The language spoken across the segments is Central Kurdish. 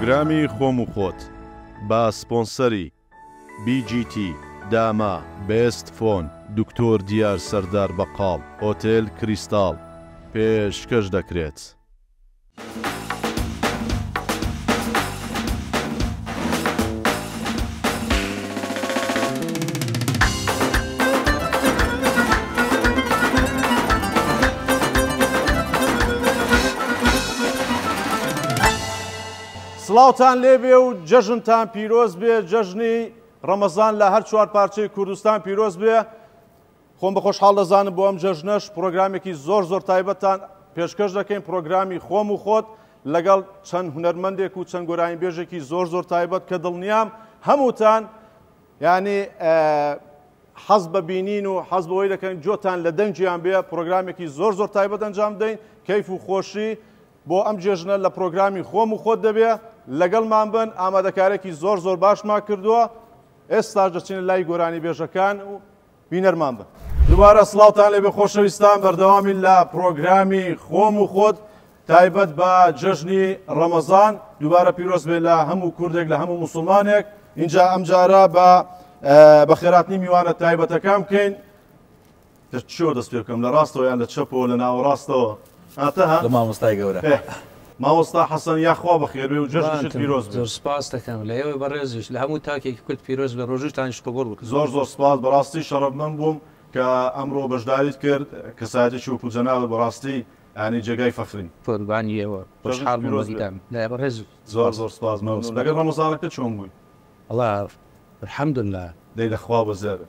پرۆگرامی خۆم و خۆت با سپۆنسەری BGT داما بێست فۆن دکتۆر دیار سەردار بەقاڵ ئۆتێل کریستاڵ پێشکەش دەکرێت. سڵاوتان لێبێ و جەژنتان پیرۆز بێ، جەژنی ڕەمەزان لە هەر چوار پارچەی کوردستان پیرۆز بێ. خۆم بە خۆشحاڵ دەزانم بۆ ئەم جەژنەش پرۆگرامێکی زۆر تایبەتان پێشکەش دەکەین، پرۆگرامی خۆم و خۆت لەگەڵ چەند هونەرمەندێک و چەند گۆرانیبێژێکی زۆر تایبەت کە دڵنیام هەمووتان یعنی حەز بە بینین و حەز بەوەی دەکەن جۆتان لە دەنجیان بێ. پرۆگرامێکی زۆر تایبەت ئەنجام دەین، کەیف و خۆشی بۆ ئەم جێژنە لە پرۆگرامی خۆم و خۆت دەبێ. لەگەڵمان بن، ئامادەکارێکی زۆر باشمان کردووە. ئێستاش دەچینە لای گۆرانی بێژەکان و بینەرمان بن. دووبارە سڵاوتان لێبێ خۆشەویستان، بەردەوامی لە پرۆگرامی خۆم و خۆت تایبەت بە جەژنی ڕەمەزان. دووبارە پیرۆز بێ لە هەموو کوردێک لە هەموو موسڵمانێک. اینجا ئەم جارە بە خێراتنی میوانە تایبەتەکان بکەین. چۆ دەست پێ بکەم، لە ڕاستەوە یان لە چەپەوە لە ناوەڕاستەوە؟ هاتەها لە مامۆستای گەورە ماوەستا حەسەن یاخوا بەخێر بێ و جەژنت پیرۆز بێ. زۆر سپاس دەکەم لە ئێوەی بەڕێزیش لە هەموو تاکێکی کورد پیرۆز بێ، ڕۆژتانیش قبوڵ بکە. زۆر سپاس، بەڕاستی شەرەف من بووم کە ئەمڕۆ بەشداریت کرد، کەسایەتێکی وەکو جەنابەت بەڕاستی ینی جێگای فەخرین. قوربانی ئێوە، خۆشحاڵ بووم بەدیدان لە بەڕێز. زۆر سپاس مەمنون. لەگەڵ ڕەمەزانەکە چۆن بووی؟ وەڵا الحەمدوللا دەی لەخوا بەزێرە.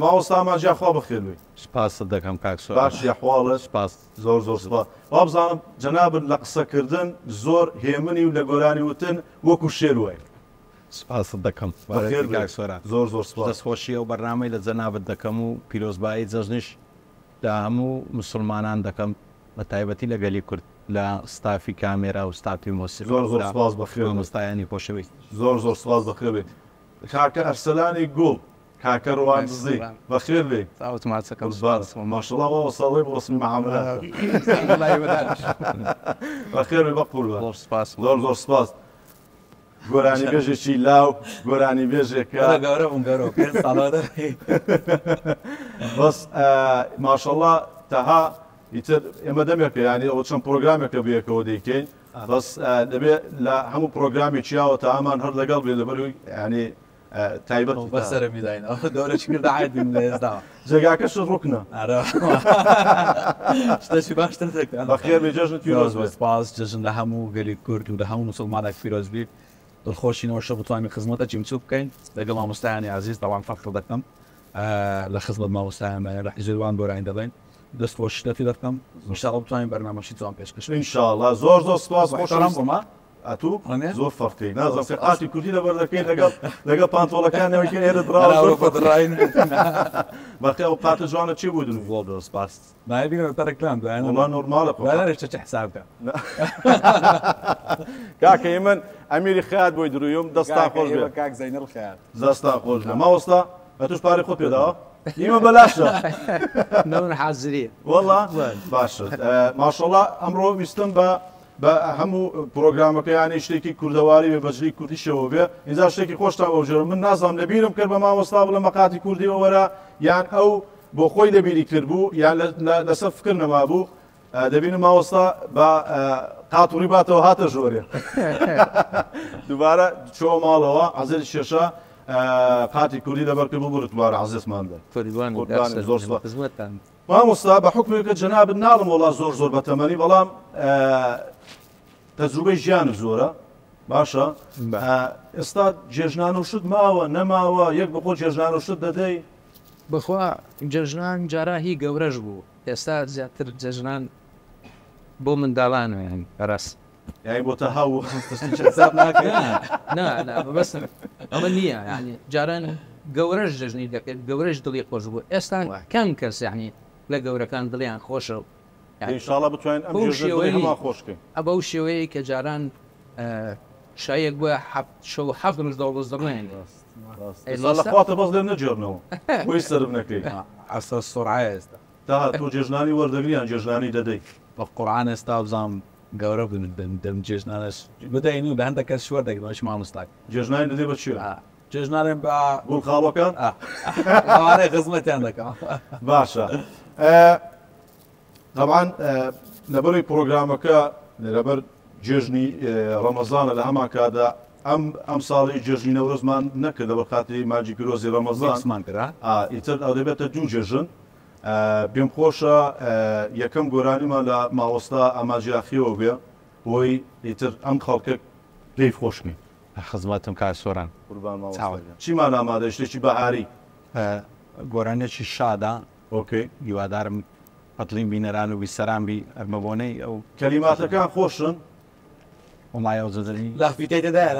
ماوەستا ئاماژیا خوا بەخێر بێ. سپاس دەکەم کاکسۆ. باشی ئەحواڵت؟ سپاس. زۆر سپاس. وا بزانم جەنابەت لە قسەکردن زۆر هێمنی و لە گۆرانی وتن وەکو شێر وایە. سپاس دەکەم کاکسۆرە. زۆر سپاس. دەستخۆشیە و بەرنامەی لە جەنابەت دەکەم و پیرۆزبایی جەژنیش دا هەموو مسلمانان دەکەم، بە تایبەتی لە گەلی کورد لە ستافی کامێرا و ستافی مۆسیقی. زۆر سپاس بەخێر مستایانی خۆشەویست. زۆر سپاس بەخێر بێ. کاکە ئەرسەلانی گوڵ، کاکە ڕوان دزی بەخێر بێ. ماشەڵڵا وەسەڵی بۆ ڕسمی مەعاملات. بەخێر بێ بەقوڵ بە. زۆر سپاس. گۆرانی بێژێکی لاو، گۆرانی بێژێکە بەس ماشەڵڵا تەها ئیتر ئێمە دەمێکە ینی ئەوە چەند پرۆگرامێکە بەیەکەوە دەیکەین، بەس دەبێت لە هەموو پرۆگرامی چیاوە تا ئەمان هەر لەگەڵ بێ لەبەروی ینی تایبەت بەسەرە میداین ئەو دەورەی کرد عیدین لە ئێستا جێگاکەش ڕوکنە. شتێکی باشتر دەکەن. بەخێر بێ جەژنت پیرۆز بێ. سپاس جەژن لە هەموو گەلی کورد و لە هەموو مسلمانێک پیرۆز بێ. دڵخۆشینەوە شە بتوانین خزمەتە جیمچوو بکەین لەگەڵ مامۆستایانی عەزیز. دەوام فەخر دەکەم لە خزمەت مامۆستایان لە حیزبوان بۆرانی دەڵێن. دەستخۆشیەتی دەکەم ئینشاءڵڵا بتوانین بەرنامەشی جوان پێشکەش. ئینشاءڵڵا زۆر سپاس. خۆشحاڵم بۆمە ئەتوو زۆر فەرقی نازانم فقاتی کوردی لەبەر دەکەین لەگەڵ پانتۆڵەکانەوەی ئێرە درڕاین بەقی ئەو پاتە جوانە چی بوودن؟ زۆر سپاس. نایبیگەڕ تەرەکلام وڵا نۆرمالە بەلارێشتە حسابکە. کاکە من ئەمیری خیات بۆی درویم دەستا خۆش بێ. کاک زەینەڵ خیات دەستا خۆش بێ. ماوەستا ئەتوش پارەی خۆت پێداوە؟ ئیمە بەلاشە نەون حازری وەڵا باشە. ماشەڵڵا ئەمڕۆ ویستم بە هەموو پرۆگرامەکەیانی شتێکی کوردەواری بێ بەجلی کوردیشەوە بێ. ئینجا شتێکی خۆشتان ئەوژێر من نازانم لەبیرم کرد بە مامۆستا بڵێ مەقاتی کوردیەوە وەرە یان ئەو بۆ خۆی لەبیری کرد بوو یان لەسەر فکر نەما بوو. دەبینم ماوەستا بە قاتوڕی باتەوە هاتە ژۆرێ. دووبارە چۆ ماڵەوە عەزیز شێشە قاتی کوردی لەبەر کرد بوو بڕت دووارە عەزیزماندا. زۆر خزمەتتان. مامۆستا بە حکمێکە جەنابەت ناڵم وڵا زۆر بە تەمەنی، بەڵام تەجروبەی ژیان زۆرە باشە. ئێستا جێژنان و شت ماوە نەماوە یەک بەخۆ جێژنان و شت دەدەی؟ بخوا جەژنان جارا هی گەورەش بوو، ئێستا زیاتر جەژنان بۆ منداڵانە یانی بەڕاست یانی بۆ تە هاو حساب ناکەن. بەس ئەمە نییە یعنی جاران گەورەش جەژنی دەکرد، گەورەش دڵی خۆش بوو. ئێستا کەم کەس یعنی لە گەورەکان دڵیان خۆشە. ئینشاڵڵا بتوانین ئەم جێژنەی هەما خۆشکەین. ئەو شێوەیە کە جاران شایەک بووە شەو حەفت ڕۆژ دەڵێن لەخواتە بەس لێم نەجێڕنەوە بۆی سرم نەکەی. ئەستا سۆرعە ئێستا تا تۆ جێژنانی وەردەگریان جێژنانی دەدەیت بە قورعان ئێستا بزانم گەورە بن دەم جێژنانەش بدەین و بە هەندێک کەس شوەر دەگرنەوەش مامۆستاک جێژنای دەدێ بە چیە؟ جێژنانێن بە گوڵخاڵەکان؟ ئەوانەی خزمەتیان دەکەم. باشە. طبعاً لەبەری پرۆگرامەکە لەبەر جێژنی ڕەمەزانە لە هەمان کادا ئەم ساڵی جێژنی نەورۆزمان نەکردە بە خاتری ماجی پیرۆزی ڕەمەزان کرا ئیتر ئەو دەبێتە دوو جێژن پێم خۆشە یەکەم گۆرانیمان لە ماوەستا ئاماژیاخیەوە بێ بۆی ئیتر ئەم خەڵکە پێی خۆشنی خزمەتم کار سۆران چیمان ئامادە شتێکی بەهاری گۆرانێکی شادا ئۆکەی هیوادارم قەتڵین بینەران و بیسەرانبی ئەرمەبوونەی ئەو کەلیماتەکان خۆشن وڵایە زەدەنی لافیتەی دەدایە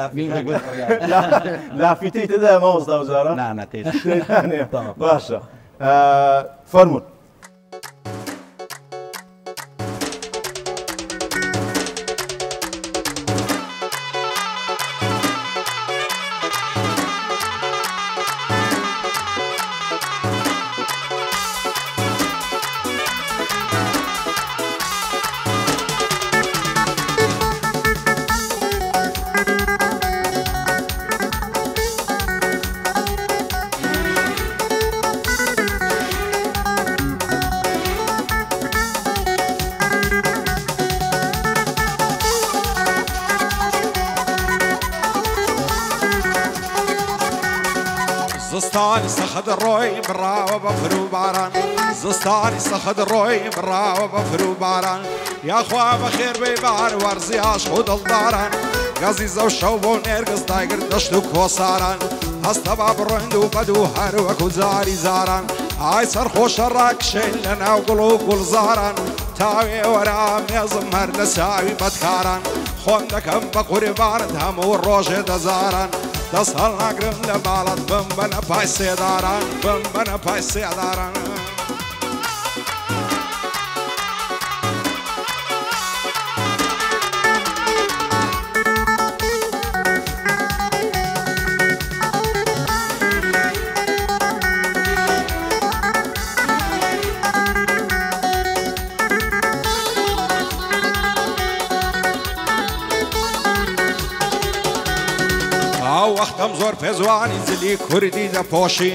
لافیتەی تێدایە ماوەستا وزارە نانەتێت باشە فەرمون زستانی سەخت ڕۆی بڕاوە بە فرو باران زستانی سەخت ڕۆی بڕاوە بە فرو باران یاخوا بە خێربەی بار وەرزی عاشق و دڵداران گەزی زەو شەو بۆ نێرگز دایگر دەشت و کۆساران هەستە با بڕند و بەد و هەر وەکو جاری زاران ئای سەرخۆشە ڕاکشێن لە ناو گوڵ و گوڵزاران تاوێ وەرا مێزم هەر لە چاوی بەدکاران خۆم دەکەم بە قوربانت هەموو ڕۆژێ دەزاران دەست هەڵ ناگرم لە باڵت بم بەنە پای سێداران بم بەنە پای سێداران وەختم زۆر پێزوانی جلی کوردی دەپۆشی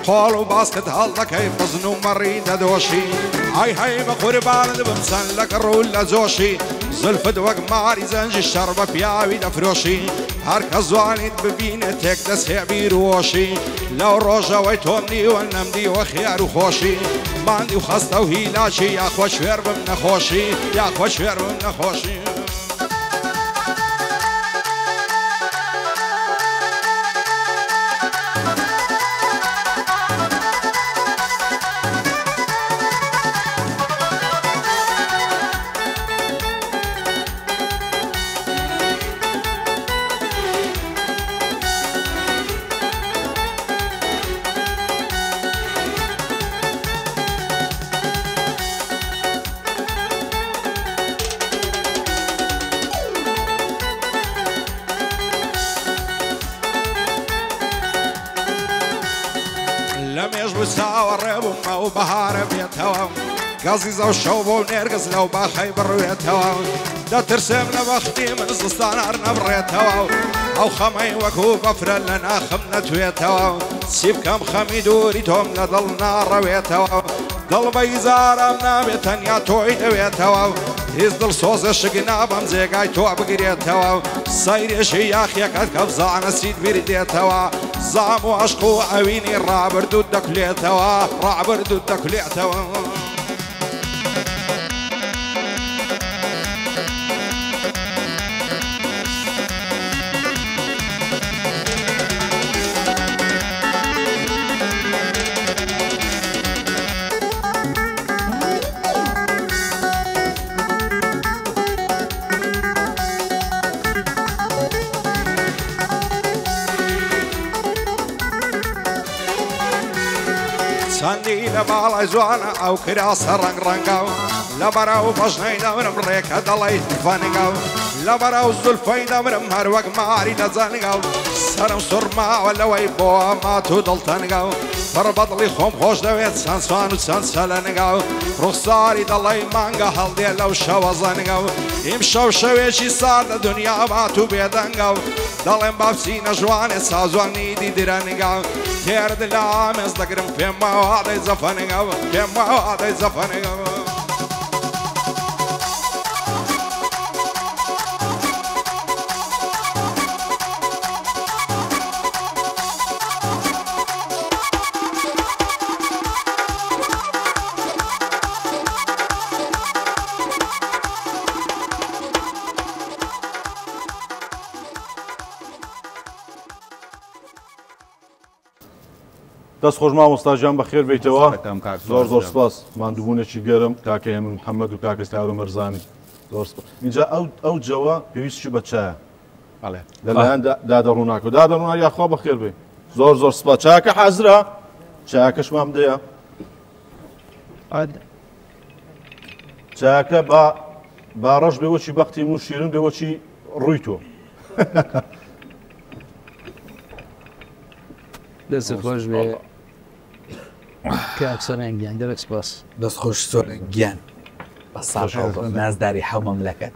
قۆڵ و باسکت هەڵ دەکەی بزن و مەڕی دەدۆشی ئای هەی بە قوربانت بم چەند لە گەڕ لە جۆشی زلفت وەک ماری زەنجی شەڕ بە پیاوی دەفرۆشی هەر کە زوانیت ببینێت تێک دەستێ بیرۆشی لەو ڕۆژەوەی تۆم نیوە نەمدیوە خیار و خۆشی ماندی و خەستە و هیلاچی یاخۆ شوێر بم نەخۆشی یاخۆ شوێر بم نەخۆشی لەمێژ بوو چاوەڕێ بوومە و بەهارە بێتەوە گەزی زەو شەو بۆ نێرگز لەو باخەی بڕوێتەوە دەترسێم لە بەختی من زستان هەر نەبڕێتەوە ئەو خەمەی وەکو بەفرە لە ناخم نەتوێتەوە چی بکەم خەمی دووری تۆم لە دڵ ناڕەوێتەوە دڵ بە ئیزارم نابێت تەنیا تۆی دەوێتەوە هیچ دڵ سۆزە شک نابەم جێگای تۆ بگرێتەوە سەیرێشی یاخیەکەت کە بزانە چیت بیردێتەوە زام و عەشق و ئەوینی ڕابردوو دەکولێتەوە ڕابردوو دەکولێتەوە چەندی لە باڵای جوانە ئەو کراسە ڕەنگڕەنگە و لە بەرەو بەژنەی دەمرم ڕێکە دەڵی فەنگە و لە بەرەو زولفەی دەمرم هەر وەک ماری دەجەنگە و سرم سرما ولوي بوا ما تودلتنقو فربط لي خوم خوش دويت سانسوان وسانسلنقو رخصاري دالله مانقا هالدي لو شوزنقو يمشو شويشي صار دنيا ما تبيدنقو دالهم بابسينا جواني سازواني دي درنقو تيرد العامز دقرم فيما وعدي زفنقو فيما وعدي زفنقو دەست خۆش مامۆستاژیان بەخێر بێیتەوە زۆر سپاس ماندووبوونێکی گەرم کاکە ئێمە محەممەد و کاکە تاورە مەرزانی زۆر سپاس اینجا ئەو جەوە پێویستی بە چایە لەلایەن دادەڕووناکە و دادەڕوونا یاخوا بەخێر بێ زۆر سپاس چاکە حەزرا چاکەش مام دەیە چاکە با ڕەش بێوەچی بەختی و شیرن بێوەچی ڕووی تۆ دەست خۆش بێ کاکسەران گیان دەرەک سپاس دەست خۆش زۆر گیان بە نازداری حەو مەملەکەت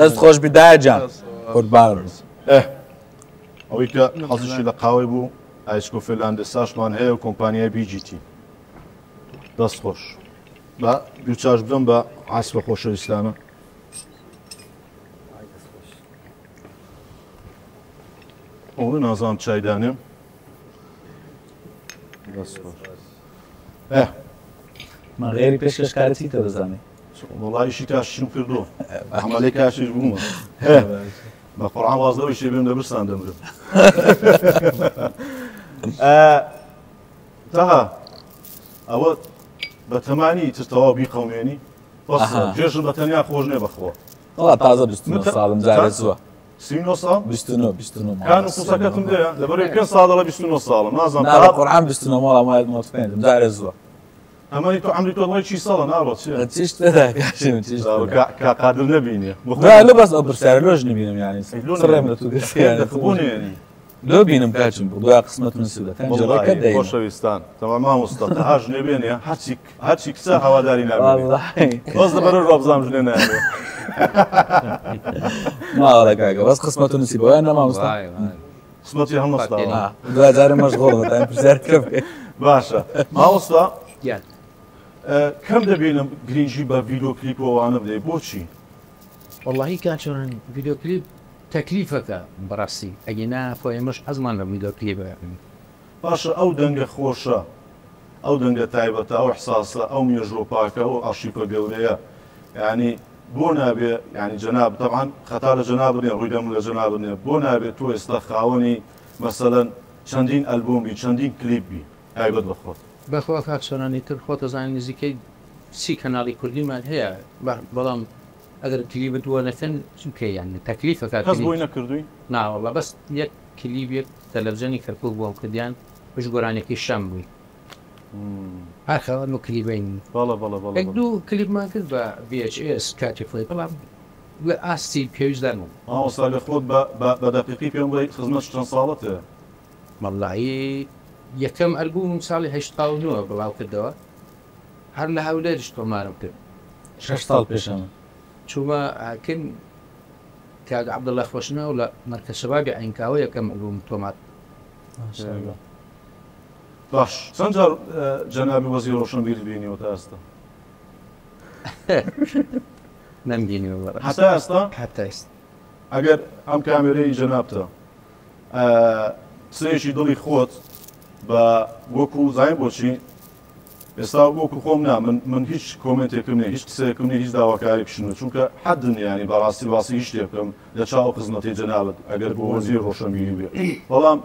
دەست خۆش بدایەجان قوربان ئەوەی کە حەزیشی لە قاوەی بوو ئایسکۆ فێرلاندێساشمان هەیە و کۆمپانیای BGT دەست خۆش بە دووچاش بدەم بە ئاسبە خۆشەویستانە ئەوە نازانم چایدانێ من غێری پێشکەشکارەتی تە دەزانێ وڵایشی کاشم کردو ئەمەلێ کاشش بوومە بە قورعان وازدەوەی شێ بێم دەبرسان دەمرم تەها ئەوە بە تەمانی ترتەوا بیقەومێنی جێژم بە تەنیا خۆش نێ بەخۆ وڵا تازە 29 ساڵم جارێ زووە 29 ساڵ 29 کان و قوسەکەتم دەیە لەبەرەوەی پێ ساڵە 29 ساڵم نازانم قورعان 29 ماڵە مایەت مۆتفێنم جارێ زووە ئەمەی تۆ عەمری تۆ وڵای چی ساڵە ناڕۆ چیش تێدا کاشم چیش کا قادر نەبینێ لە بەس ئەو پرسیارە لۆژ نبینم یانی سڕێم لە تو دەخبوونێنی لۆ بینم کاچم بۆ دوای قسمەت من سوودەکە دەی خۆشەویستان تەوا مامۆستا هاژ نێبێنێ هەرچی کچە هەواداری نابێت بەس لەبەرە ڕابزام ژنێ نابێ ماڵە کاکە بەس قسمەت و نسیبەوە نەمامۆستا قسمەتی هەڵنەستا دوای جارە مەشغوڵم تا پرسیارەکە بکەی باشە مامۆستا گیان کەم دەبێنم گرنگی بە ڤیدیۆ کلیپەوەوانە بدەیت بۆچی واللهی کاچۆن ڤیدیۆ کلیپ تەکلیفەکە بەڕاستی ئەگەنا خۆیمەش حەزمان لە ڤیدیۆ کلیپە باشە ئەو دەنگە خۆشە ئەو دەنگە تایبەتە ئەو حساسە ئەو مێژۆپاکە ئەو ئاشیپە گەورەیە یعنی بۆ نابێ ینی جەناب طبعاً خەتا لە جەناب بنێ ڕووی دەم لە جەناب بنێ بۆ نابێت تۆ ئێستا خاوەنی مەسەلەن چەندین ئەلبۆمی چەندین کلیپبی تایبەت بەخۆت بەخوا کاچۆنانی تر خۆتە زانانی نزیکەی سی کەناڵی کوردیمان هەیە بەڵام ئەگەر کلیبت وە نەکەن چونکە یان تەکلیفەکە کەس بۆی نەکردووی ناوەڵە بەس یەک کلیبێک تەلەڤیزیۆنی کەرکوو بۆم کردیان پشت گۆرانێکی شەم بووی هەرخەوە کلیبین یەک دوو کلیبمان کرد بە VHS کاتی خۆی بەڵام لە ئاستی پێویستدانم ئاستا لە خۆت بە دەقیقی پێم بڵێ خزمەت چەند ساڵەتە مەڵایی یەکەم ئەلبوم ساڵی 89 بڵاو کردەوە هەر لە هەولێرش تۆمارم کرد 6 ساڵ پێشەمە چوومە ئاکن کاک عەبدوڵڵا خۆشنەوە لە مەرکەز شەبابی عینکاوە یەکەم ئەلبوم تۆمار باش چەند جار جەنابی وەزیر ڕۆشنبیری بینیوە تا ئێستا نەمبینیوە هەتا ئێستا هەتا ئێستا ئەگەر ئەم کامێرەی جەنابتە قسەیەکی دڵی خۆت بە وەکو زاین بۆچی ئێستا وەکو خۆم نا من هیچ کۆمنتێکم نیە هیچ قسەیەکم نیە هیچ داواکاری بشنە چونکە حەدن ینی بەڕاستی باسی هیچ شتێک بکەم لە چاو خزمەتی جەنابەت ئەگەر بۆ وەزیر ڕۆشنبیری بێ بەڵام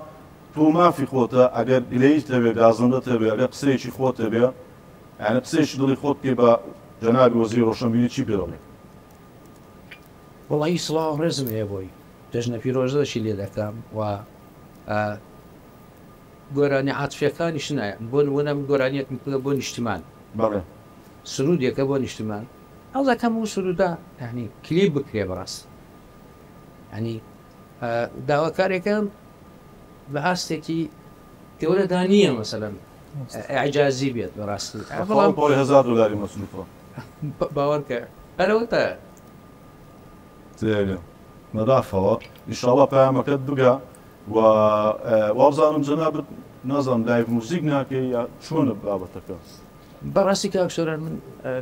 تۆ مافی خۆتە ئەگەر گلەیت هەبێ گازەندەت هەبێ ئەگەر قسەیەکی خۆت هەبێ یعنی قسەیەکی دڵی خۆت پێ بە جەنابی وەزیر ڕۆشنبیری چی پێ دەڵێ وڵی سڵاو ڕێزم هەیە بۆی جەژنە پیرۆژەشی لێ دەکەم و گۆرانی عاتفیەکانیش نایە بۆ نمونە گۆرانیەت میکردە بۆ نیشتمان بەڵێ سرودێکە بۆ نیشتمان ئەو دەکەم و سرودا یعنی کلیپ بکرێ بەڕاست ینی داواکارێکە بە ئاستێکی تێوەرەدانیە مەسەلەن ئەعجازی بێت بەڕاستی بەڵام پۆی $1000 مەسروفە باوەڕکە ئەرەوەتە مەدافەوە ئینشاڵڵا پامەکەت بگە و وابزانم جەنابەت نازانم لایڤ موزیک ناکەی یا چۆنە بابەتەکە بەڕاستی کاکسۆران من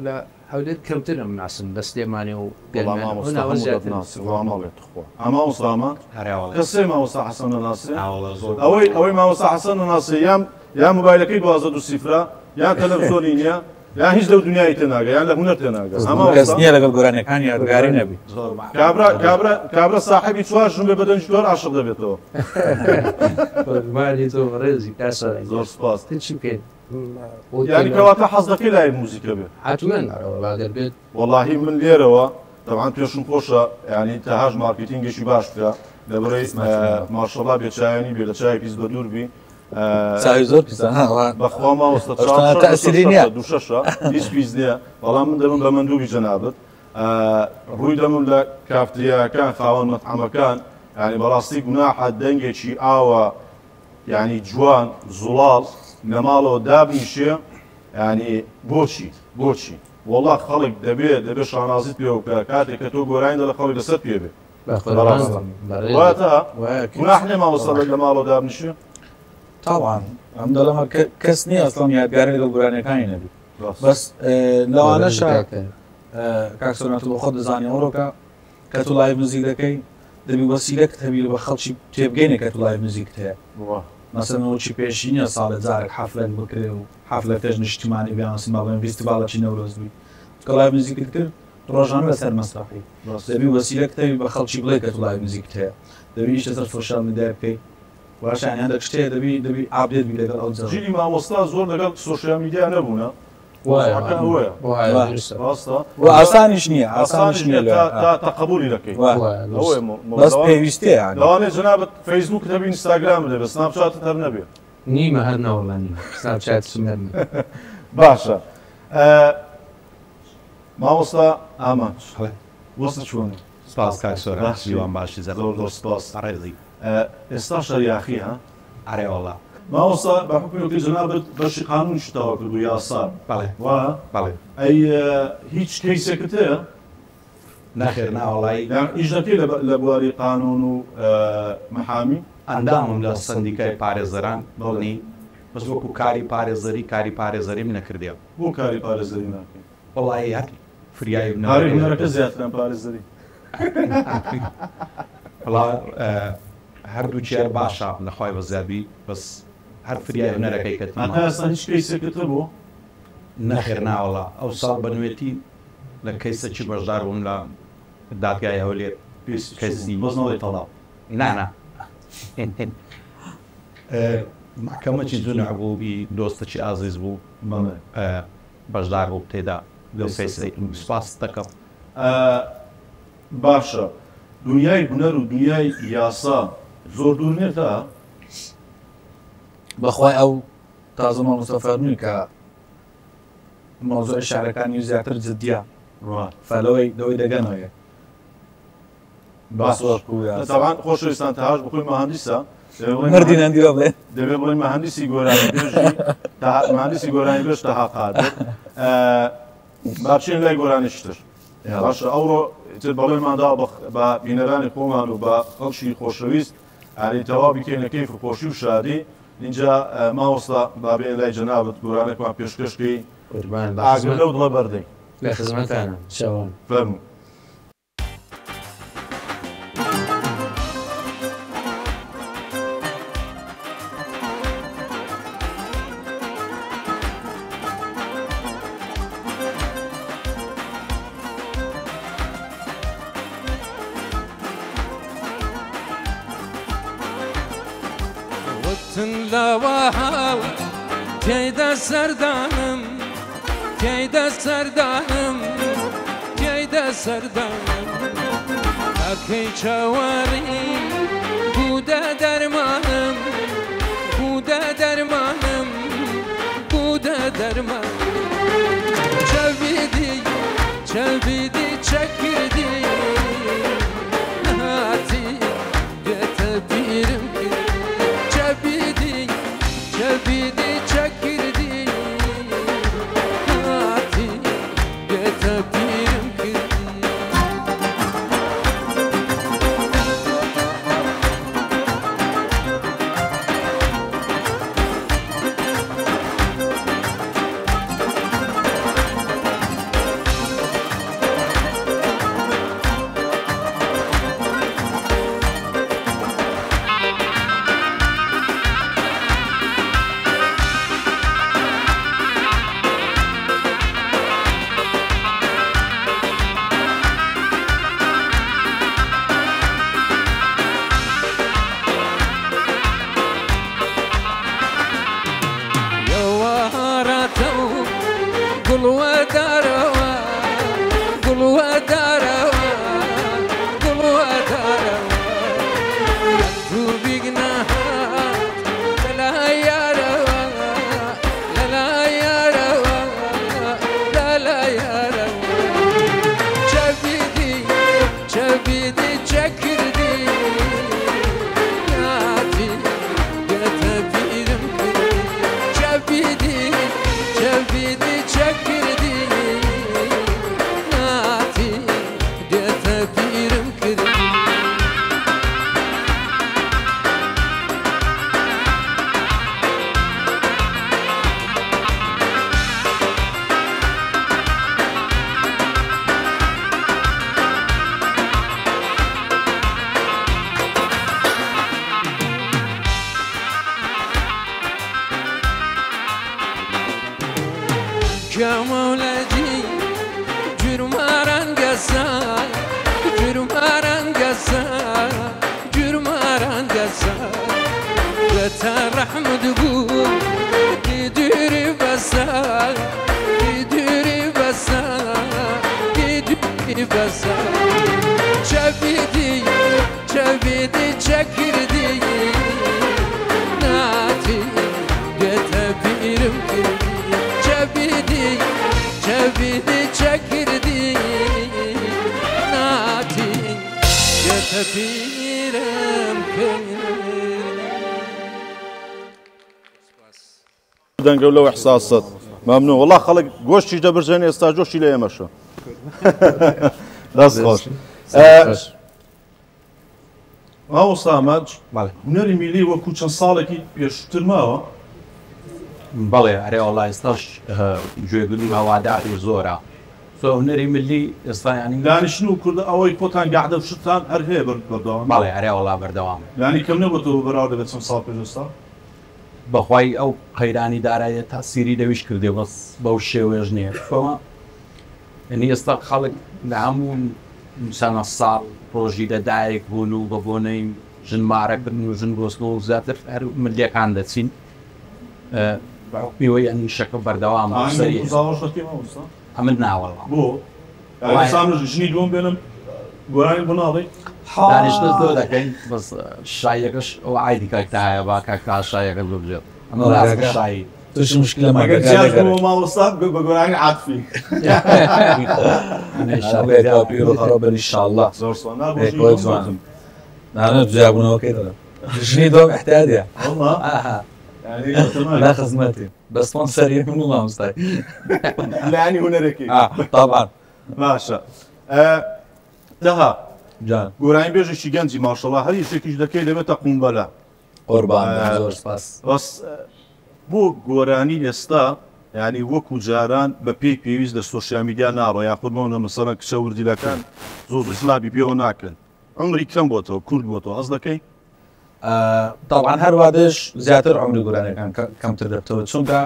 لە هەولێت کەوترم ناسم بە سلێمانی و ئەما وەستامان کەسێ ماوەستا حەسەن ناسێ ئەوەی ماوەستا حەسەن ناسێ یا موبایلەکەی 12 یان تەلەڤیزۆنی نییە یان هیچ لەو دنیای تێناگە یان لە هونەر تێناگە نییە لەگەڵ گۆرانەکان یادگاری نەبی کابرا ساحبی چوار ژمێ بەدەنج جوار عاشق دەبێتەوە ڕێزی زۆر سپاس چی بکەین یانی کەواتە حەز دەکەی لای موزیکە بێت حتومەن بێت واللهی من لێرەوە طبعا پێشم خۆشە ینی تاهاژ مارکتینگێکی باش بکە لەبەرەی ماشەڵا بێچایانی بێ لە چای پیس بە دوور بی زۆر بەخوا ماوەستە دووشەشە هیچ پیس نییە بەڵام من دەبم بە مندوبی جەنابەت ڕووی دەمون لە کافتریاکان خاوەن مەطعەمەکان ینی بەڕاستی گوناحە دەنگێکی ئاوە ینی جوان زوڵاڵ لە ماڵەوە دابنیشێ ینی بۆچی وەڵا خەڵک دەبێت شانازیت پێ بکە کاتێک کە تۆ گۆرانیدا لە خەڵک لەسەر پێ بێ واتە گوناح نێ ماوەستا لە ماڵەوە دابنیشێ طبعا ئەم دەڵەمە کەس نییە ئەسڵام یادگاری لەگەڵ گۆرانەکانی نەبی بەس لەوانەشە کاکسۆنات بۆ خۆت دەزانی ئەوڕۆکە کە تو لایڤ موزیک دەکەی دەبی وەسیلەکەت هەبی بە خەڵکی تێبگەینە کە تو لایڤ موزیکت هەیە مەسەڵەنەوەی پێشی نییە ساڵێ جارێک حەفلەت بکرێ و حەفلە تێژ نیشتیمانی بیانسیما بڵێن فیستیڤاڵێکی نەورۆز بووی کە لایڤ موزیکت کرد ڕۆژانە لەسەر مەسرەحی دەبی وەسیلەکەت هەبی بە خەڵکی بڵێ کە تو لایڤ موزیکت هەیە دەبی هیچ لەسەر سۆشیال میدیا بکەی واشیان هەندێک شتێ دەبی ئابدێت بی لەگەڵ ئەو ژیری مامۆستا زۆر لەگەڵ سۆشیال میدیا نەبوونە ئاسانیش نییە ئاسانیش نییە تا قبولی دەکەی بەس پێویستێ لەوانێ جەنابەت فەیسبوک هەبی ئینستاگرام دەبێت سناپچات هەر نەبێت نیمە هەر ناوەڵانی سناپچات باشە مامۆستا ئامان وەستە چۆنە سپاس کاکسۆرە جیوان باشی زۆر سپاس ڕێزی ئێستا شەریاخی ها ئارێوەڵا ماوەستا بە حکومەتی جەنابەت بەشی قانونیش تەواو کردو یاسا بەڵێ وایە بەڵێ ئەی هیچ کەیسێکت هەیە نەخێر ناوەڵی ئیش دەکەی لە بواری قانون و مەحامی ئەندامم لە سندیکای پارێزەران بڵنی بەس وەکو کاری پارێزەری من نەکردێ بۆ کاری پارێزەری ناکەی وڵی هەر فریایی هەری هونەرەکە زیاتران پارێزەری هەردوو چێر باشە نەخوای بەزیابی بەس هەر فریای هونەرەکەی کە ئاستا هیچ کەیسێکت بۆ نەخێر ناوەڵا ئەو ساڵ بەنوێتی لە کەیسە چی بەشدار بووم لە دادگای هەولێر کەسی بەزنەوەی تەڵاو نانا محکەمەی جونە بوو دۆستەی ئازیز بوو بەشدار بوو تێدا لەو کەیسەی سپاس دەکەم باشە دنیای هونەر و دنیای یاسا زۆر دوور نێتە بەخوای ئەو تازە مامۆستا فەرمووی کە مۆزوعی شارەکانی زیاتر جددیە فەلەوەی دەوەی دەگەنەوە طبعا خۆشەویستان تاهاژ بخۆی مەهەندیسە مردی نەندیوە بڵێ دەبێت بڵێن مەهەندیسی گۆرانی مهندسی گۆرانی بێش تەها قادر باچین لای گۆرانیشتر باشە ئەوڕۆ بەڵێماندا بە بینەرانی خۆمان و بە خەڵکی خۆشەویست ئەری تەوا بکەینە کەیف و خۆشی و شادی اینجا ماوەستا بابێ لای جەنابەت گۆرانێکمان پێشکەشکەی ئاگر لەو دڵە بەردەی لە خزمەتانە شەوان فەرموو لەوەهاو تێیدا سەردانم تێیدا سەردانم تێیدا سەردانم ئەکەی چاوەڕی بوودە دەرمانم بوودە دەرمانم بوودە دەرمانم چەویدی چەکردی هاتی كمولدي جرماران قسا جرماران قسا جرماران قسا بترحم تقول يديري بسا يديري بسا يديري بسا شبيدي شبيدي شكردي ناتي قتبيرم كردي شبيدي شبيدي شكردي ناتي قتبيرم كردي دەنگە لەو احساسات ممنون والله خەڵک گۆشتیش دەبرژێنێ ئێستا جۆشی لە ئێمەشە دەست خۆش ماوەستا ئەمەد هونەری میلی وەکو چەند ساڵێکی پێشتر ماوە بەڵێ ئەرێ وڵای ئێستاش گوێگری هەواداری زۆرە هونەری ملی ئێستا ینی دانیشتن و کوردە ئەوەی خۆتان گەحدە شتان هەر هەیە بەردەوام بەڵێ ئەرێ وڵا بەردەوام ینی کەم نەبێتەوە بەراو دەبێت چەند ساڵ پێش ئێستا بەخوای ئەو قەیرانی دارایە تاسیری دەویست کردێ بەس بەو شێوێژ نییە خۆمە ینی ئێستا خەڵک لە هەموو سەنە ساڵ ڕۆژی لەدایک بوون و بە بۆنەی ژنمارەکردن و ژن گۆستن و زیاتر هەر ملیەکان دەچین میوەی ئەنی شەکە بەردەوامە سەری ئەمن ناوەڵام بۆ ژنی دوم بێنم گۆرانی بۆ ناڵی دانیشتە زۆر دەکەین بەس شایەکەش ئەو ئایدی کاکتا هەیە با کاکتا شایەکە زۆر بژێت ئەمە شایی توش مشكلة ما ماوەستا بە گۆرانی عاتفی ان شاء الله زۆر سوان انا تجاوبنا كده شنو دوم احتاجها والله لا خدمتي بس سپانسەری من والله مستعد لانی هونەرێکی طبعا باشە دەها جان گۆرانی بێژێکی گەنجی ماشەڵڵا هەر هیچێکیش دەکەی دەبێتە قومبەلە قوربان زۆر سپاس بەس بۆ گۆرانی ئێستا ینی وەکو جاران بە پێی پێویست لە سۆشیال میدیا ناڕۆ یاخودمەونە مەسەڵەن کچە وردیلەکان زۆر سلاوی پێوە ناکەن ئەمری کەم بۆتەوە کورد بۆتەوە هەست دەکەی طبعا هەروادش زیاتر عمری گۆرانەکان کەمتر دەبتەوە چونکە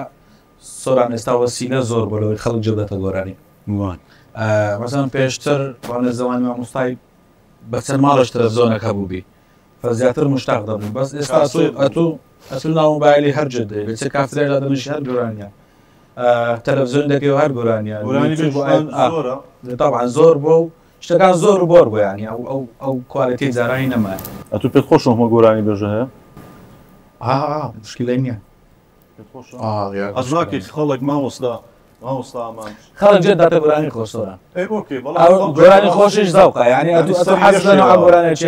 سۆران ئێستا وەسیلە زۆر بۆلەوەی خەڵک جێدەتە گۆرانی مەسەڵەن پێشتر وانە زەمانی مامۆستای بە چەند ماڵش تەلەڤیزۆنێک هەبووبی فزیاتر مشتاق دەبوو بەس ئێستا ئەتوو ناو مۆبایلی هەر جدێ بچ کافتێرا دەنووشی هەر گۆرانیە تەلەڤیزۆن دەکەی و هەر گۆرانیە طبعا زۆر بۆ و شتەکان زۆر بۆر بۆ ینی ئەو کوالیتی جارانی نەمایە ئەتوو پێت خۆشم هەمە گۆرانی بێژە هەیە مشکلەی نییە ئەزاکەی خەڵک ماوەستا ئامان خەڵک جێ داتە گۆرانی خۆشتەوە گۆرانی خۆشیش زەوقە ینی ئەتوو حەزن گۆرانێکی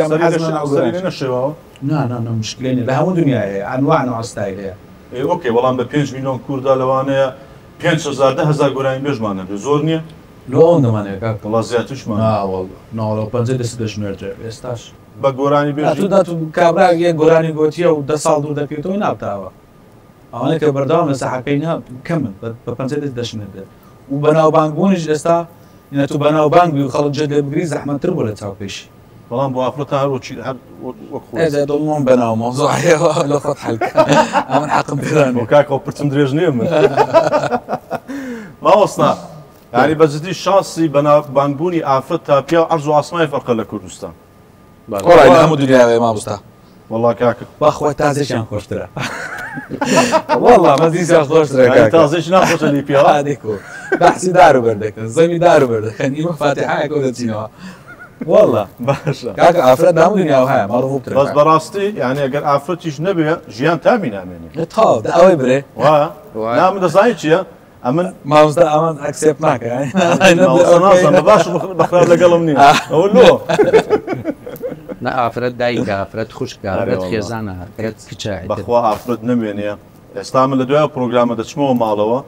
نەشێوەوە نه مشکلەی نیە لە هەموو دنیاە ئەنواع ئاستای هەیە ئۆکێ بەڵام بە 5 میلیۆن کووردا لەوانەیە 5,000 گۆرانی بێژمانە زۆر نییە لۆ دەمانەیە وڵا زیاترشمان ناوەڵ 50 دەست دەژمێرجێ ئێستاش بە گۆرانی بێژ کابرا یەک گۆرانی گۆتیە و 10 ساڵ دوور دەکەیتەوە نابتاوە ئەوانە کە بەردەوام لە سەحەکەی کەمن بە 50 دەست دەژمێردێت و بەناوبانگبوونیش ئێستا تو بەناوبانگی و خەڵک جێ لێ بگری زەحمەتتر بۆ لە چاوپێشی بەڵام بۆ ئافرەت هەروەکی دڵمۆم بەناو مۆزوعەوە لە خۆت حەلکە ئەمن حەقم پێدان بۆ کاکەوە پرچم درێژ نییە من ماوەستا ینی بەجددی شانسی بەناوبانگبوونی ئافرەت تا پیا عەرز و ئاسمانی فەرقە لە کوردستان کۆڕای لە هەموو دنیاوێ مامۆستا والله کاکە بەخۆی تازێکیان خۆشترە والله مەزیزیان خۆشترە تازێک ناخۆشە لی پیا بەحسی داروبەر دەکەن زەمی داروبەر دەکەن ئیمە فاتحایەکە دەچینەوە والله باشە کاکە ئافرەت هەموو دنیاو هەیە ماڵ بەس بەڕاستی یعنی ئەگەر ئافرەتیش نەبێ ژیان تامی نامێنێ تاو ئەوەی برێ نام دەزانی چییە ئەمن ماوزدا ئەمان ئەکسێپ ناکە باش بەخرا لەگەڵم نییە ئەوە لۆ ئافرەت دایکە ئافرەت خوشکە ئافرەت خێزانە ئافرەت کچە بەخوا ئافرەت نمێنێ ئێستا من لە دوای پرۆگرامە دەچمەوە ماڵەوە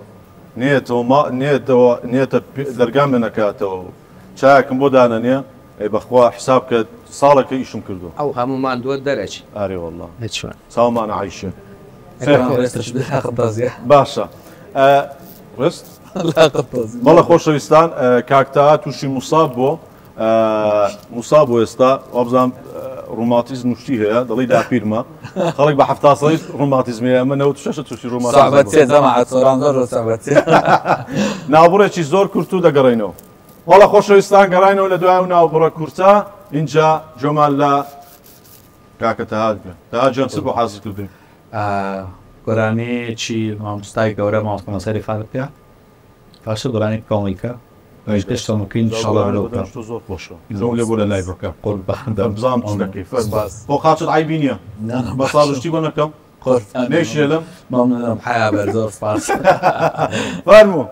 نێتە دەرگام لە نەکاتەوە چاکم بۆ دانەنێ ئەی بەخوا حساب کە ساڵەکە ئیشم کردو ئەو هەمومان دووە دەرەچی ئارێ والله هیچوان چاومانە عیشە باشە ڕست بەڵە خۆشەویستان کاکتا تووشی موساب بۆ موساب بۆ ئێستا وابزان ڕوماتیزم نوشتی هەیە دەڵی داپیرمە خەڵک بە 70 ساڵی ڕوماتیزمەیە ئەمە 96 تووشی ڕوماتیزم صعبەتێ جەماعەت سۆران زۆر صعبەتێ ناوبڕێکی زۆر کورت و دەگەڕێنەوە وەڵا خۆشەویستان گەڕینەوە لە دوای ناوبڕە کورتە اینجا جۆمان لە کاکە تەهاد بێ تا جەنس بۆ حاضر کردین گۆرانەیەکی مامۆستای گەورە مامۆستای خالق پێ پاشە گۆرانی کۆمیکە پێشتەمەکەین شڵە زۆر خۆشە لێ بۆ لە لای بکە قۆڵ دەبزام چەکەی بۆ خاچت عیبی نییە بە ساڵشتی بۆ نەکەم نێشێلم مامنم حیا بەر زۆر سپاس فەرموو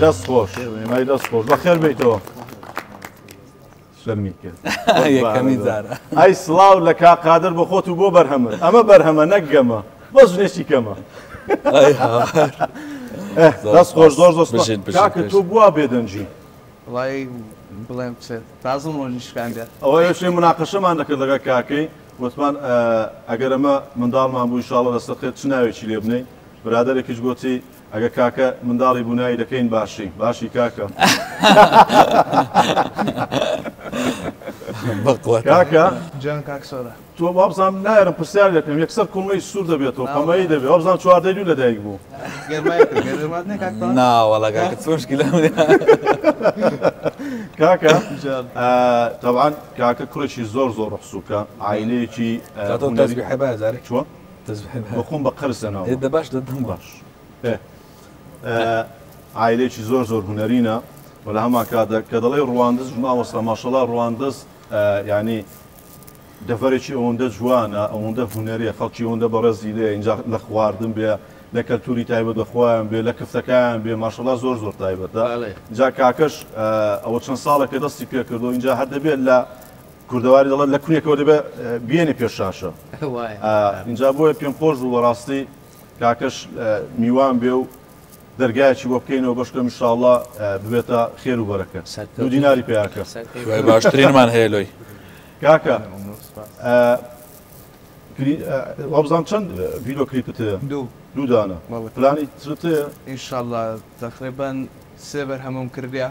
دەست خۆش مای دەست خۆش بەخێر بیتەوە شەرمی کرد یەکەمی جارە ئای سڵاو لە کاقادر بە خۆت و بۆ بەرهەمە ئەمە بەرهەمە نەکگەمە بۆ ژنێکی کەمە دەست خۆش زۆر زۆر کاکە تۆ بووە بێدەنجی وڵی بڵێم تازم ڕۆژیشکان بێت ئەوە شوێ مناقەشەمان دەکرد لەگە کاکەی وتمان ئەگەر ئەمە منداڵمان بوو ئینشاڵڵا دەستەقێت چ ناوێکی لێ بنەی برادێکیش گوتی ئەگە کاکە منداڵی بوونایی دەکەین باشی کاکە کاکە جان کاکسۆرە تۆ بابزانام نایرم پرسیار دەکەم یەکسەر کوڵمەی سوور دەبێتەوە قەمەی دەبێت بابزانام 14 لە دایک بوو ناوەڵە کاکە چۆشکی لە کاکە تەوان کاکە کوڕێکی زۆر ڕەخسووکە عایلەیەکی تەزبیح هەبە زارێک چوە بەخۆم بە قەرسەنەوە هێدە باش دەدەم باش عایلێکی زۆر هوەرینە وەلا هەمان کاتە کە دەڵێ ڕواندز ماوەستا ماشەڵا ڕواندز ینی دەفەرێکی ئەوەندە جوانە ئەوەندە هوەریە خەڵکی ئەوەندە بەڕێزی لێ اینجا لە خواردن بێ لە کەلتوری تایبەت دەخوایان بێ لە کفتەکان بێ ماشەڵا زۆر تایبەتە جا کاکەش ئەوە چەند ساڵێکە دەستی پێکردو اینجا هەر دەبێت لە کوردەواری دەڵێت لە کونێکەوە دەبێت بێنێ پێشاشە اینجا بۆیە پێم خۆش بوو بەڕاستی کاکەش میوان بێ و دەرگایکی بۆ بکەینەوە بەشکەم ئینشاڵڵا ببێتە خێر و بەرەکە دوو دیناری پێیاکە باشترینمان هەیە لۆی کاکە وابزان چەند ڤیدۆ کلیپت هەیە دوو دانە پلانی ترت هەیە ئینشاءڵڵا تقریبان سێبەر هەموم کردیا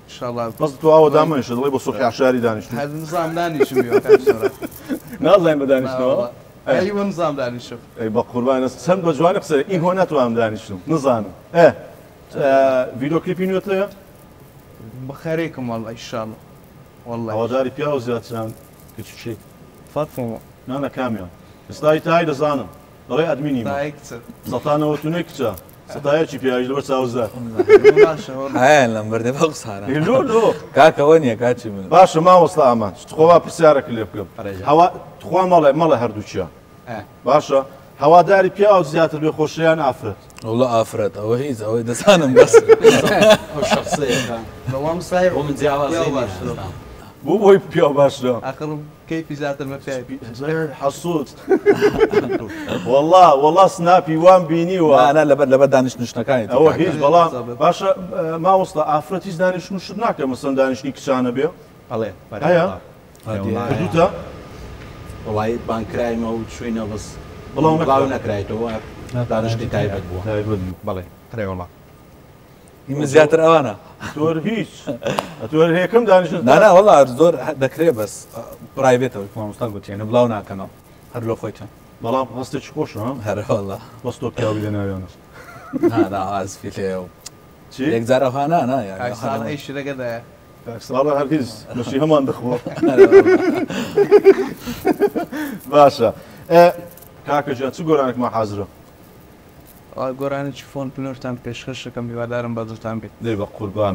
ئینشاءڵڵا بەس تو ئەوە دامەنیشە دەڵێ بۆ سۆخی عشاری دانیشتن هەر نظام دانیشم نازانین بە دانیشتنەوە ئەی بە نظام دانیشم ئەی بە قوربانە چەند بە جوانی قسە ئین هۆ ناتوانم دانیشتم نزانم ڤیدۆ کلیپی نوێت هەیە بەخەرێکم وەڵڵا ئینشاءڵڵا وەڵڵا ئەوەداری پیا و زیاتران کچی فەتفۆ نانە کامیان ئێستای تای دەزانم دەڵێ ئەدمینی سەتانەوە تونێک کچە سەتایەکی پیاوی لەبەر چاوزە هەیە لەم بەردێ بە قسانە کاکەوە نییە کاچی من باشە ماوەستا ئامان خۆوا پرسیارەکە لێ بکەم هەوا تخوا مەڵە هەردووچیە باشە هەواداری پیا و زیاتر بێ خۆشیان ئافرەت وڵە ئافرەت ئەوە هیچ ئەوەی دەزانم بەس من جیاوازی بۆ بۆی پیا باشە ئاخرم کەیفی زیاتر مە پیاوی حەسوود وەڵڵا سناپی وان بینیوە لەبەر دانیشتنشتەکانی ئەوە هیچ بەڵام باشە ماوەستا ئافرەت هیچ دانیشتن ناکە مەسەن دانیشتنی کچانە بێ هەیە کردوتە وڵی بانکرایمە و شوێنە بەس بڵاو نەکرایتەوە دانیشتی تایبەت بووە بەڵێ ترێوەڵا من زیاتر ئەوانە تۆر هیچ ئەتۆر هەیەکەم دانیشتن نانا وەڵا زۆر دەکرێت بەس پرایڤێتەوە مامۆستا گوتیێنە بڵاو ناکەنەوە هەر لۆ خۆیتە بەڵام هەستێکی خۆشە هەرەوەڵا بەس تۆ پیاوی لێ ناوێنە ئازفی لێ چی یەکجار ئەوهانە ئەی شرەکەدایە ساڵە هەرگیز بەشی هەمان دەخۆ باشە کاکە جان چ گۆرانێکمان حازرە گۆرانێکی فۆن پلۆرتان پێشکەشەکەم هیوادارم بە دڵتان بێت دەی بە قوربان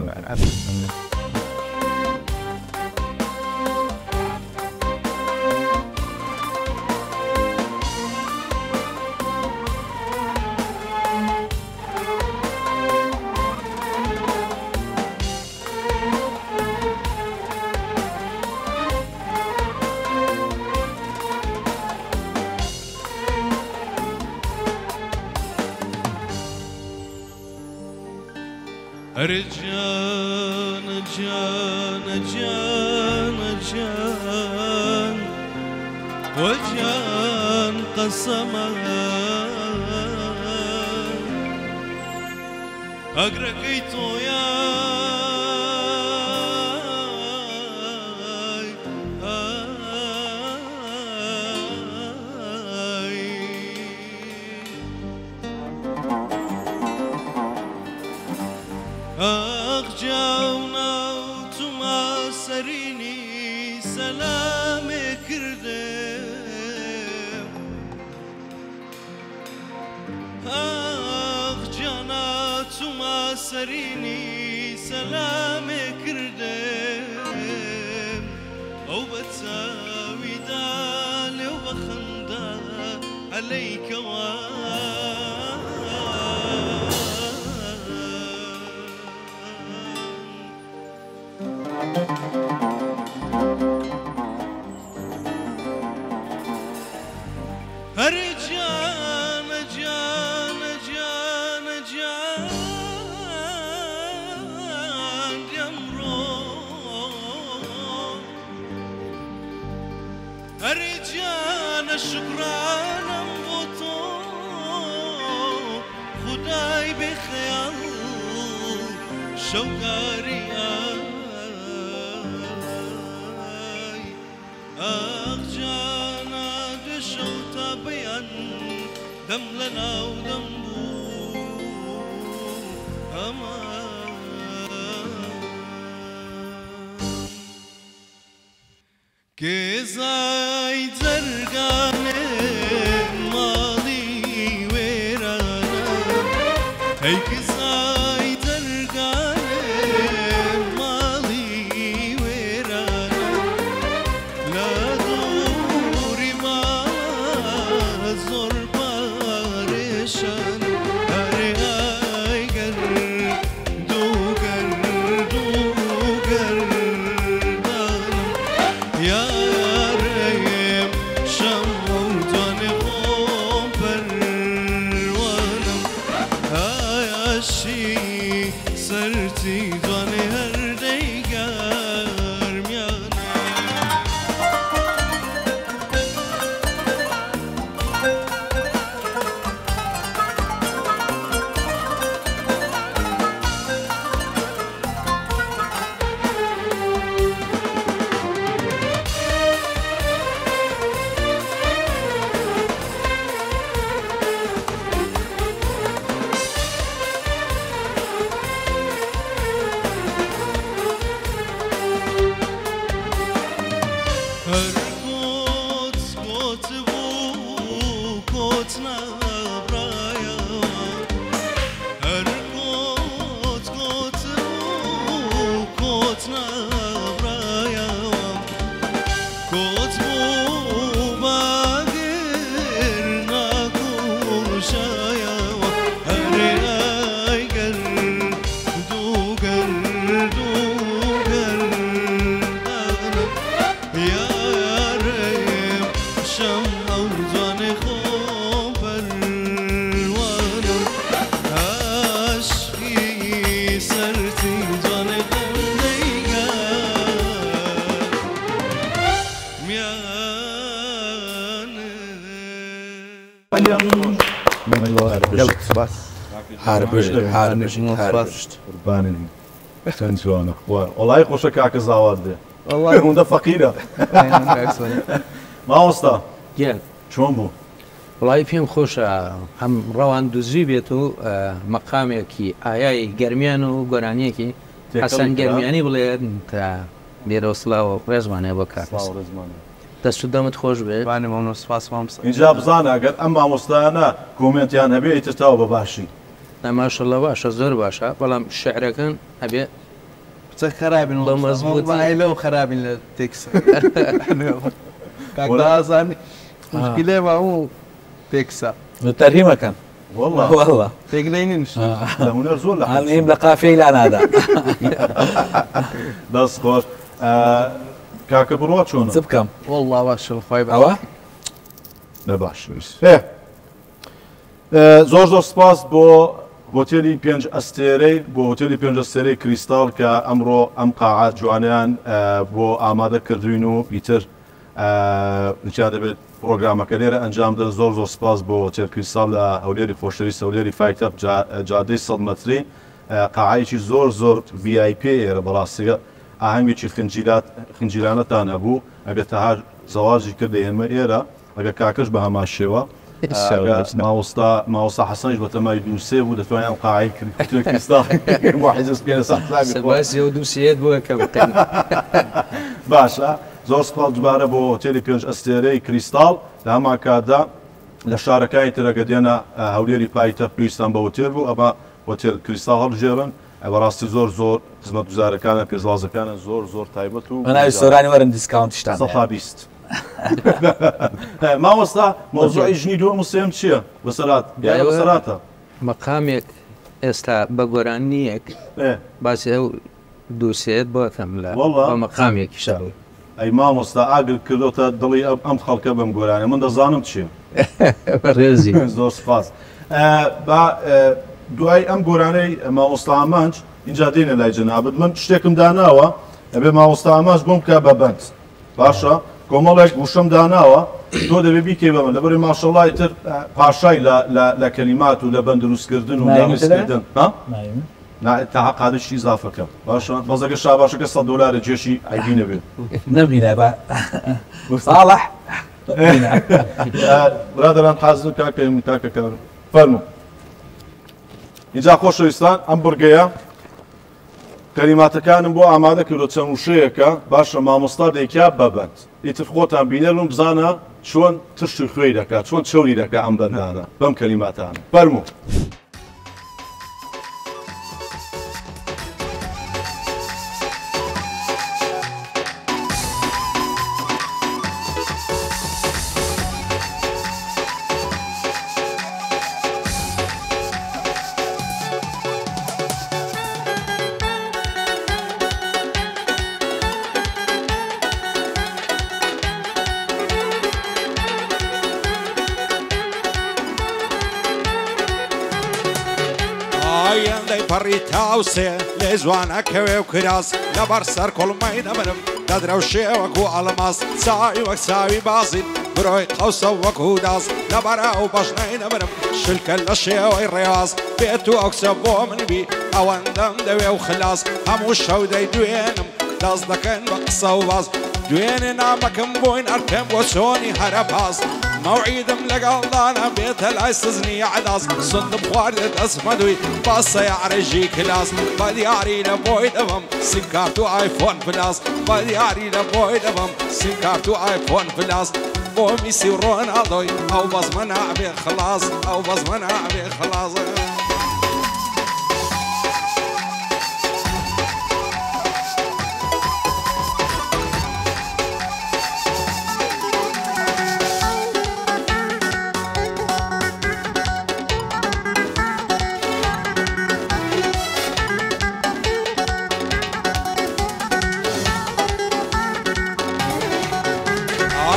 رجان جان جان جان وجان قسما أقرقيت يا أخجاونا وتما سريني سلام كردم أخجانا وتما سريني سلام كردم أو بتساوي دالي وبخندا عليك رجان جان جان جان يمرو رجان شکرانم بۆ تۆ خودای بێخەیاڵ شەوگاری ئاخ جانا دوێ شەو تا بەیان دەم لە ناو دەم بوو هەمان کێزای جەرگانێ ماڵی وێرانە هەی کزای جەرگانێ ماڵی وێرانە لە دووری ماڵە زۆر پارێشان هەرێ ئایگەر دووگەر یارەیەم شەمع و جوانێ خۆم پەروانم ئایاشی سەرتی جوانێ هەردەی گەرمیانە هەر کۆچ کۆت بوو کۆچ نابڕایەوە هەر کۆچ کۆت بوو کۆچ نابڕایەوە کۆچ بوو باگر ناکۆشایەوە هەرێ ئایگەر دووگەر یارەیەم شەمع و جوانێ خۆم پەروانم عاشقی سەرتی جوانێ هەردەی قورباننی چەند جوانە وەڵای خۆشە کاکە زاوات بێ هەندە فەقیرە ماوەستا گیان چۆن بوو وڵی پێم خۆشە هەم ڕەوان دوزی بێت و مەقامێکی ئایای گەرمیان و گۆرانیەکی حەسەن گەرمیانی بڵێن تا بێرەوسلاوە ڕێزمانێ بۆ کار دەست و دەمت خۆش بێ اینجا بزانە ئەگەر ئەم مامۆستایانە کۆمنتیان هەبێ ئیتر تاوە بە باشی ماشەڵڵە باشە زۆر باشە بەڵام شعرەکەن هەبێ خرابين والله مزبوط. لو خرابين للتكس كاكدازان مشكلة ما هو تكسا الترهيمة كان والله تقنين هنا زول الهيم لقافي لا هذا دەست خۆش کاکە بڕوا چۆنە سبكم والله باش الخايب أوا لە باش زۆر سپاس بۆ هۆتێلی پێنج ئەستێرەی بۆ هۆتێلی پێنج ئەستێرەی کریستال کە ئەمڕۆ ئەم قاعات جوانیان بۆ ئامادە کردوین و ئیتر نیچان دەبێت پرۆگرامەکە لێرە ئەنجام دە زۆر سپاس بۆ هۆتێل کریستال لە هەولێری خۆشەویست هەولێری فایتە جادەی 100 مەتری قاعایکی زۆر VIP ئێرە بەڕاستیگە ئاهەنگێکی خنجیرانەتان هەبوو ئەگەر تەها زەواژی کردە ئێمە ئێرە ئەگەر کاکەش بە هەمان شێوە ماوەستا حەسەنیش بە تەمای دووسێ بوو دەتوانین ئەم قاعەی کریستال سەباسی و دووسێت بووە کە بقێن باشە زۆر سپاس دووبارە بۆ هۆتێلی پێنج ئەستێرەی کریستال لە هەمان کاتدا لە شارەکانی ترەکە دێنە هەولێری پایتە پێویستان بە هۆتێل بوو ئەمە هۆتێل کریستال هەڵبژێرن بەڕاستی زۆر خزمەتگوزارەکانە پێشوازەکانە زۆر تایبەت و مناوی سۆرانی وەرن دیسکاونتیشتان 120 ماوەستا مۆزوعی ژنی دووەم و سێم چییە بەسەراتە مەقامێک ئێستا بە گۆرانیەک باسی ئەو دووسێت بۆکەم لە مەقامێکی شاو ئەی مامۆستا ئاگر کردوتە دڵی ئەم خەڵکە بەم گۆرانە من دەزانم چی ڕێزی زۆر سپاس دوای ئەم گۆرانەی مامۆستا ئامانج اینجا دێنە لای جەنابەت من شتێکم داناوە ئەبێ مامۆستا ئامانج بۆم بکە بە بەند باشە کۆمەڵێک وشەم داناوە تۆ دەبێ بیکەی بەمە لەبەرەوەی ماشەڵڵای تر پاشای لە کەلیمات و لە بەند دروستکردن و ناویستکردن تا قادشی ئیزافەکە باشە بەزەکە شاباشەکە $100 جێشی ئایدی نەبێت نبغينا بقى صالح برادران حازم کاکە فەرموو اینجا خۆشەویستان ئەم بورگەیە کەلیماتەکانم بۆ ئامادە کردو چەند وشەیەکە باشە مامۆستا دەیکیا بەبەند ئیتر خۆتان بینێرم بزانە چۆن تشتی خوێی دەکات چۆن چۆری دەکات ئەم بەندانە بەم کەلیماتانە فەرموو پەڕی تاوسێ لێ جوانەکەوێ و کراس لەبەر سەر کۆڵمەی دەمرم دەدرەوشێ وەکو ئەڵماس چاوی وەک چاوی بازین برۆی قەوسە وەکو داس لەبەرە و بەشنەی دەمرم شلکە لە شێوەی ڕێواز بێت و ئەوکسە بۆ من بی ئەوەندەم دەوێ و خلاص هەموو شەو دەی دوێنم دەست دەکەن بە قسە و باز دوێنێ نامەکەم بۆین ئەرکەم بۆ چۆنی هەرە پاس موعيدم لقلدانا بيت العسزني عداس صندب خوارد اسمدوي باصة يعرجي كلاس بدياري لبوي دمم سيم كارتو ايفون بلاس بدياري لبوي دمم سيم كارتو ايفون بلاس بو ميسي رونالدو او بز منع بي خلاص او بز منع بي خلاص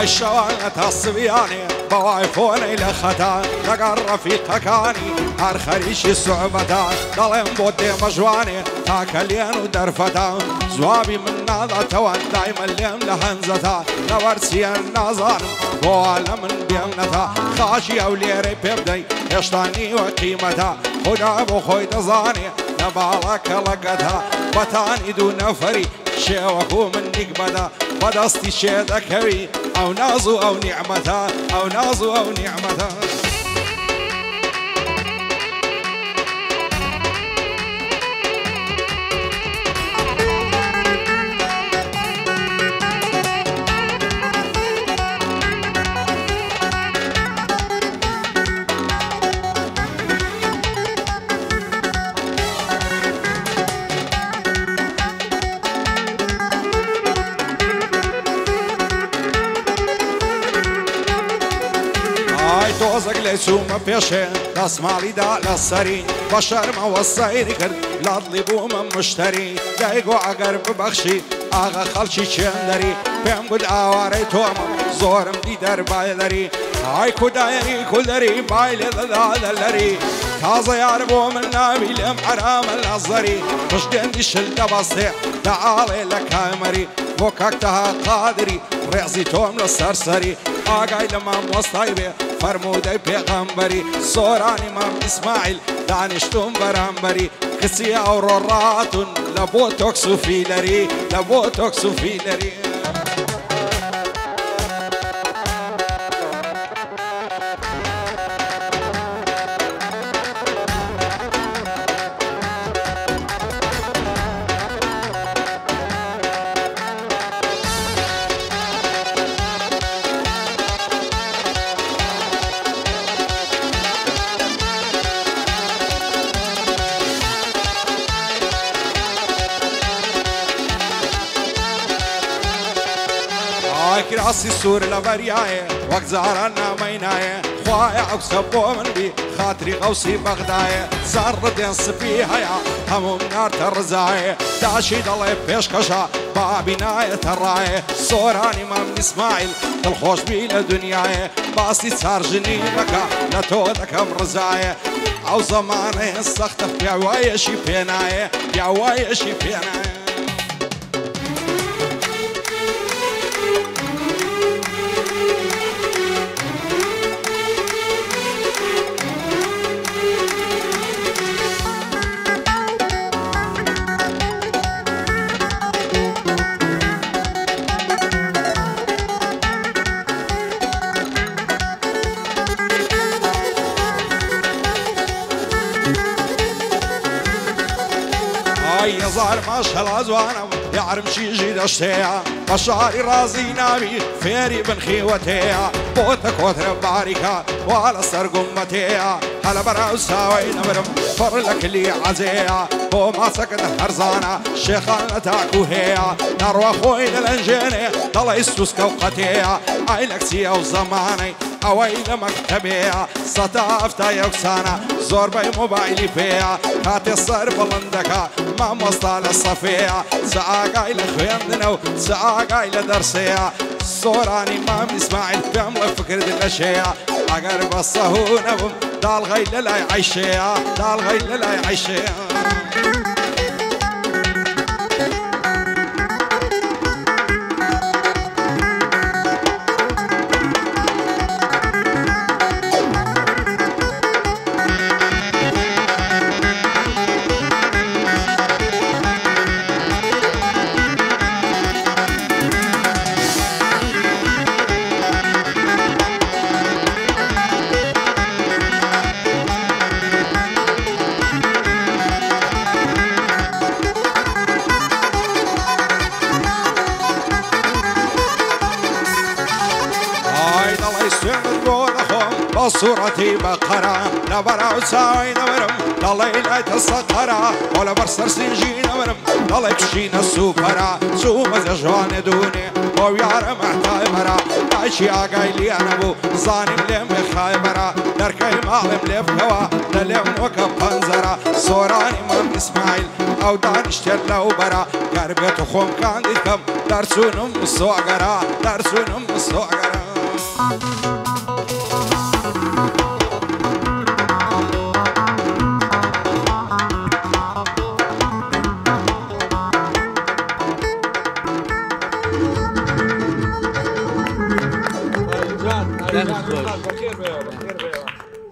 الشوانة الصبياني بوايفوني لخطان لقى الرفيق كاني هر خريشي الصعبتان ضلين بودي مجواني تاكلين ودرفتان زوابي من ناظة توان دايما لين لهنزتا لورسي النظام بوالا من بيمنتا خاشي اوليري بيبدي يشتاني وقيمتا خدا ابو خوي تزاني نبالك لقتها بطاني دون نفري شيوكو منك بدا بدستي شيدكوي او نازو او نعمتا او نازو او نعمتا سوما بيشين راس مالي دا للسري بشرمة والسير كرد لاطلي بوم مشتري دايقو عقرب بخشي آغا خلشي چندري بهم قد آواري توما زورم دي در بايلري هاي كدايري كلري بايل ذلري تازة ياربو من نابي لم حرام الأصدري مش دندي شلتا بسيع تعالي لك هامري وكاكتها قادري رعزي توم للسرسري آقاي لما موسطاي بي فرمودي پیغمبری سوران امام اسماعیل دانشتون برانبری کسی اوروراتون لبوتوکس و فیلری لبوتوکس و فیلری كراسي سور لبرياي وقت زارنا ميناي خوايا عكسبو من بي خاطري غوصي بغداي زار ردين صبيها يا هموم نار ترزاي داشي ضلي بيشكشا بابي ناي تراي صوراني مام اسماعيل الخوش بي لدنياي باسي صار جني مكا لتودك مرزاي او زماني السختف يا وايشي بيناي يا وايشي بيناي هزار ماشەڵا جوانە یارمشیژی دەشتەیە بەشاری ڕازی ناوی فێری بنخیوەتەیە بۆتە کۆترە باریکە وا لە سەرگومەتەیە هەلە بەراو چاوەی نەبرم فڕ لە کلی عەزەیە بۆ ماسەکەت هەرزانە شێخان لە تاکو هەیە نەڕوا خۆی دەلەنجێنێ دەڵی سوسکە و قەتەیە ئای لە کچیە و زەمانەی ئەوەی لە مەکتەبەیە سەتا ئەفتای ئەوکسانە زۆربەی مۆبایلی پێیە کاتێ سەر بڵندەکە مامۆستا لە سەفەیە چە ئاگای لە خوێندنە و چە ئاگای لە دەرسەیە سۆرانی مام ئیسماعیل پێم لە فکرد لەشەیە ئەگەر بە سەهوو نەبووم داڵغەی لە لای عەیشەیە داڵغەی لە لای عەیشەیە صورتي بقرة لبرا وساوي نورم ضلي لا تسقرا ولا برسر سنجي نورم ضلي بشينا السوبرا سو مزجوان دوني او يار محتاي مرا دايشي اقاي لي انا بو زاني مليم خايبرا دركاي مالم ليف كوا دليم وكب پنزرا سوراني مام اسماعيل او دانشتر لو برا قربيت خوم كان ديكم درسونم سوغرا درسونم سوغرا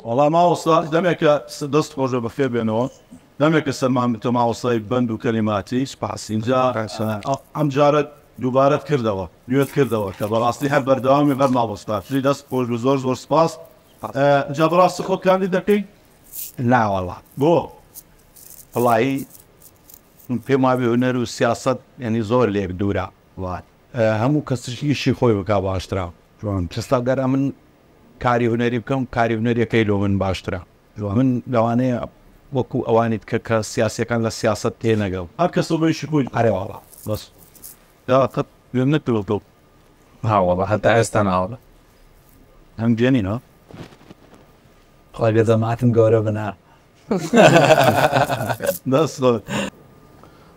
والله ماوەستا دەمێکە دەست خۆشە بە فێر بێنەوە دەمێکە سەرمان تۆ ماوەستای بەند و کەلیماتی اینجا ئەم جارە دووبارەت کردەوە نوێت کردەوە کە بەڕاستی هەر بەردەوامی بەر ماوەستا دەست خۆش و زۆر زۆر سپاس جا بەڕاستی خۆتکانی دەکەی ناوەڵا بۆ وڵایی پێم وابێ هونەر و سیاست ینی زۆر لێک دوورە هەموو کەسیشی خۆی بک باشترا پێستاگەرە من کاری هونەری بکەم کاری هونەریەکەی لۆ من باشترە من لەوانەیە وەکو ئەوانیت کە سیاسەکان لە سیاست تێ نەگەڵ هەر کەس بەیشی خۆی ئەرێواڵە بەس قەت لێم نەکردەوە هاوەڵە هەتا ئێستا ناوەڵە هەم گوێنینەوە خۆی بێدەماتم گەورە بنا دەست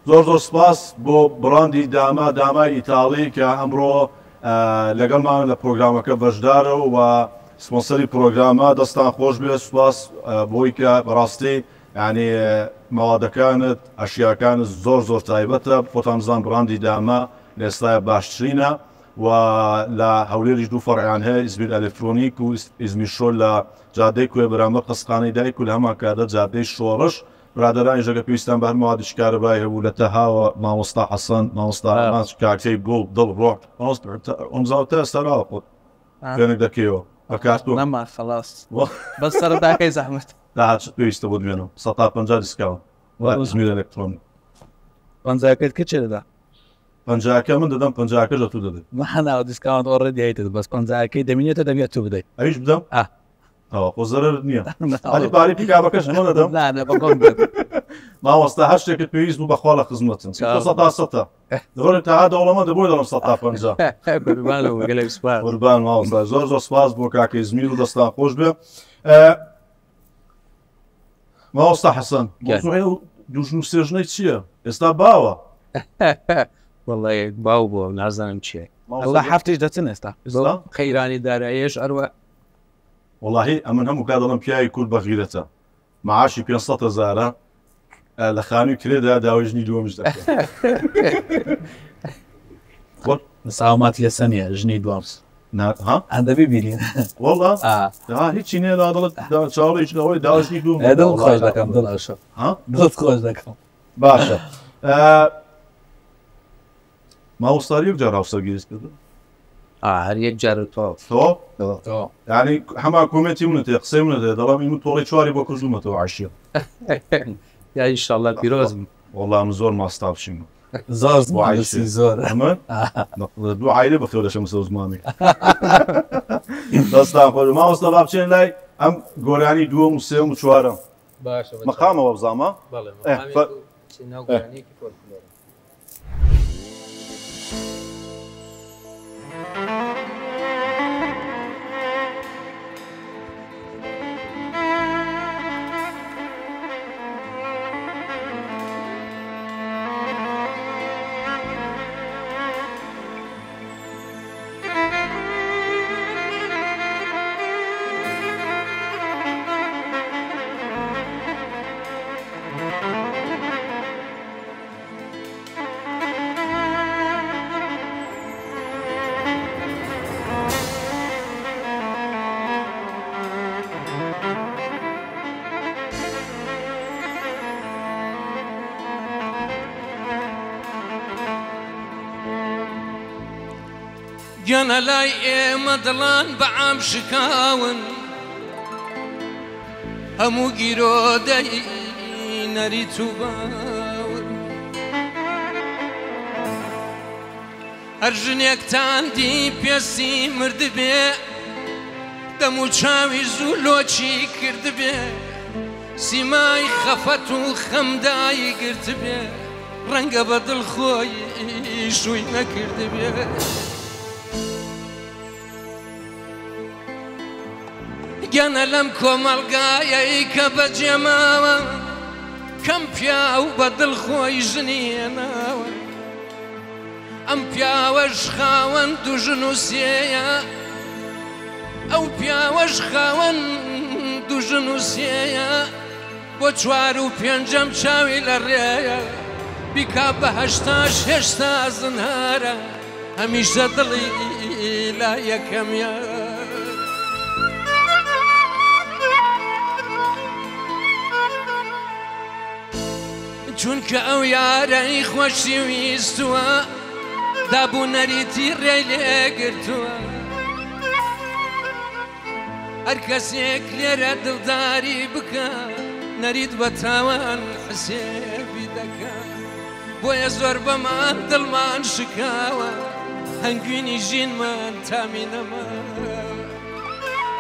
زۆر زۆر سپاس بۆ بڕاندی دامای ئیتاڵی کە ئەمڕۆ لەگەڵمان لە پرۆگرامەکە بەشدارە و سپۆنسەری پرۆگرامە دەستان خۆش بێ سوپاس بۆی کە بەڕاستی ینی مەوادەکانت ئەشیاکانت زۆر زۆر تایبەتە خۆتانزان بڕاندی داما لە ئێستای باشترینە و لە هەولێریش دوو فەرعیان هەیە ئیزمیر ئەلکترۆنیک و ئیزمیر شۆ لە جادەی کوێ بەرامبەر قسقانەی دایک و لە هەمان کاتە جادەی شۆڕش برادرانی ژەگە پێویستیان بە هەر مەوادی کارەبای هەبوو لە تەهاوە مامۆستا حەسەن مامۆستا کارتەی گوڵ دڵ ڕۆک ئەمزاوتە ئێستاراوە خۆت خوێنێک دەکەیەوە بە کارتۆ نەما خەلاص بەس سەرەتاکەی زەحمەت داهات پێویستە بۆ دوێنەوە 150 دیسکاوە ئیزمیر ئەلکترۆنیک پەنجاکەت کە چێ دەدا پەنجاکە من دەدەم پەنجاکەش دە تو دەدەیت مەحەناوە دیسکاوانت ئۆڕێدی هەیتت بەس پەنجاکەی دەمینێتە دەبێت تو بدەیت ئەویش بدەم خۆ زەرەر نییە ئەلی پارەی پیکابەکەش هەمە دەدەم ماوەستا هەر شتێکت پێویست بوو بەخوا لە خزمەتن سەتا دەڕێت تا دەوڵەمە دەبۆی دەڵم 150 قوربان ماوەستا زۆر زۆر سپاس بۆ کاکە ئیزمیر و دەستان خۆش بێ ماوەستا حەسەن دوژن و سێژنەی چییە ئێستا باوە وەڵی باو بووە نازانم چییە ئەڵا هەفتێش دەچن ئێستا خەیرانی داراییش ئەروە وڵاهی ئەمن هەموو کا دەڵم پیاوی کورد بەغیرەتە معاشی 500,000 لە خانووی کرێدا داوەژنی دووەمش دەکەن ساومات لە سەنیە ژنی دوامس ئەندەبی بینین وەڵا هیچی نێ دەڵێت چاوڵێکی ئەوەی داوەژنی دووم دڵ خۆش دەکەم دڵەشە دڵت خۆش دەکەم باشە ماوەستاری جار هاوسەرگیریت کرد هەر یەک جار تۆ ینی هەما کۆمێتی منێ قسەی منێ دەڵام من تۆڵی چواری بۆ کوژومەتەوە عشیە یا ئینشاءالله پیرۆزم والله من زۆر ماستاو بچین زۆر زمانسی زۆر ئەمە دوو عیلە بەخێو دەشەم سە زمانی دەستان خۆش مامۆستا با بچێن لای ئەم گۆرانی دووەم و سێم و چوارەم مەقامەوە بزانمە گەنە لای ئێمە دڵان بەعام شکاون هەموو گیرۆدەی نەریت و باون هەر ژنێکتان دی پێسی مردبێ دەم و چاوی زوو لۆچی کردبێ سیمای خەفەت و خەمدایی گرتبێ ڕەنگە بە دڵخۆی شووی نەکردبێ گەنە لەم کۆمەڵگایەی کە بەجێماوە کەم پیا و بە دڵخۆی ژنیێناوە ئەم پیاوەش خاوەند و ژن و سێیە ئەو پیاوەش خاوەند و ژن و سێیە بۆ چوار و پێنجەم چاوی لە ڕێیە بیکا بە هەشتاش هێشتا زنهارە هەمیشە دڵی لا یەکەمیە چونکە ئەو یارەی خۆشی ویستووە دابوو نەریتی ڕێی لێگرتووە هەر کەسێک لێرە دڵداری بکە نەریت بە تاوان حسێبی دەکە بۆیە زۆر بەمان دڵمان شکاوە هەنگوینی ژینمان تامینەمە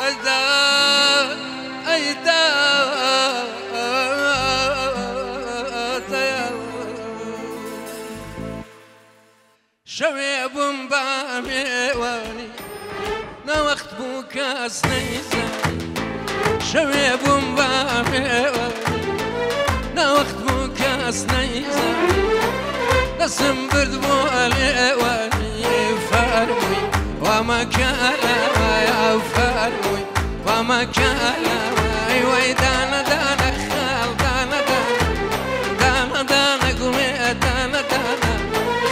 ئەدا ئەیدا شەوێ بووم بە ئەمێوانی ناوەخت بوو کەس نەیزانی شەوێ بووم بە ئەمێوانی ناوەخت بوو کەس نەیزانی دەسم برد بۆ ئەلێوانی فەرمووی وامەکە ئەلەوایە ئەو فەرمووی وامەکە ئەلەوای وەی دانە دانە خاڵ دانە دانە دانە گوڵێ دانە دانە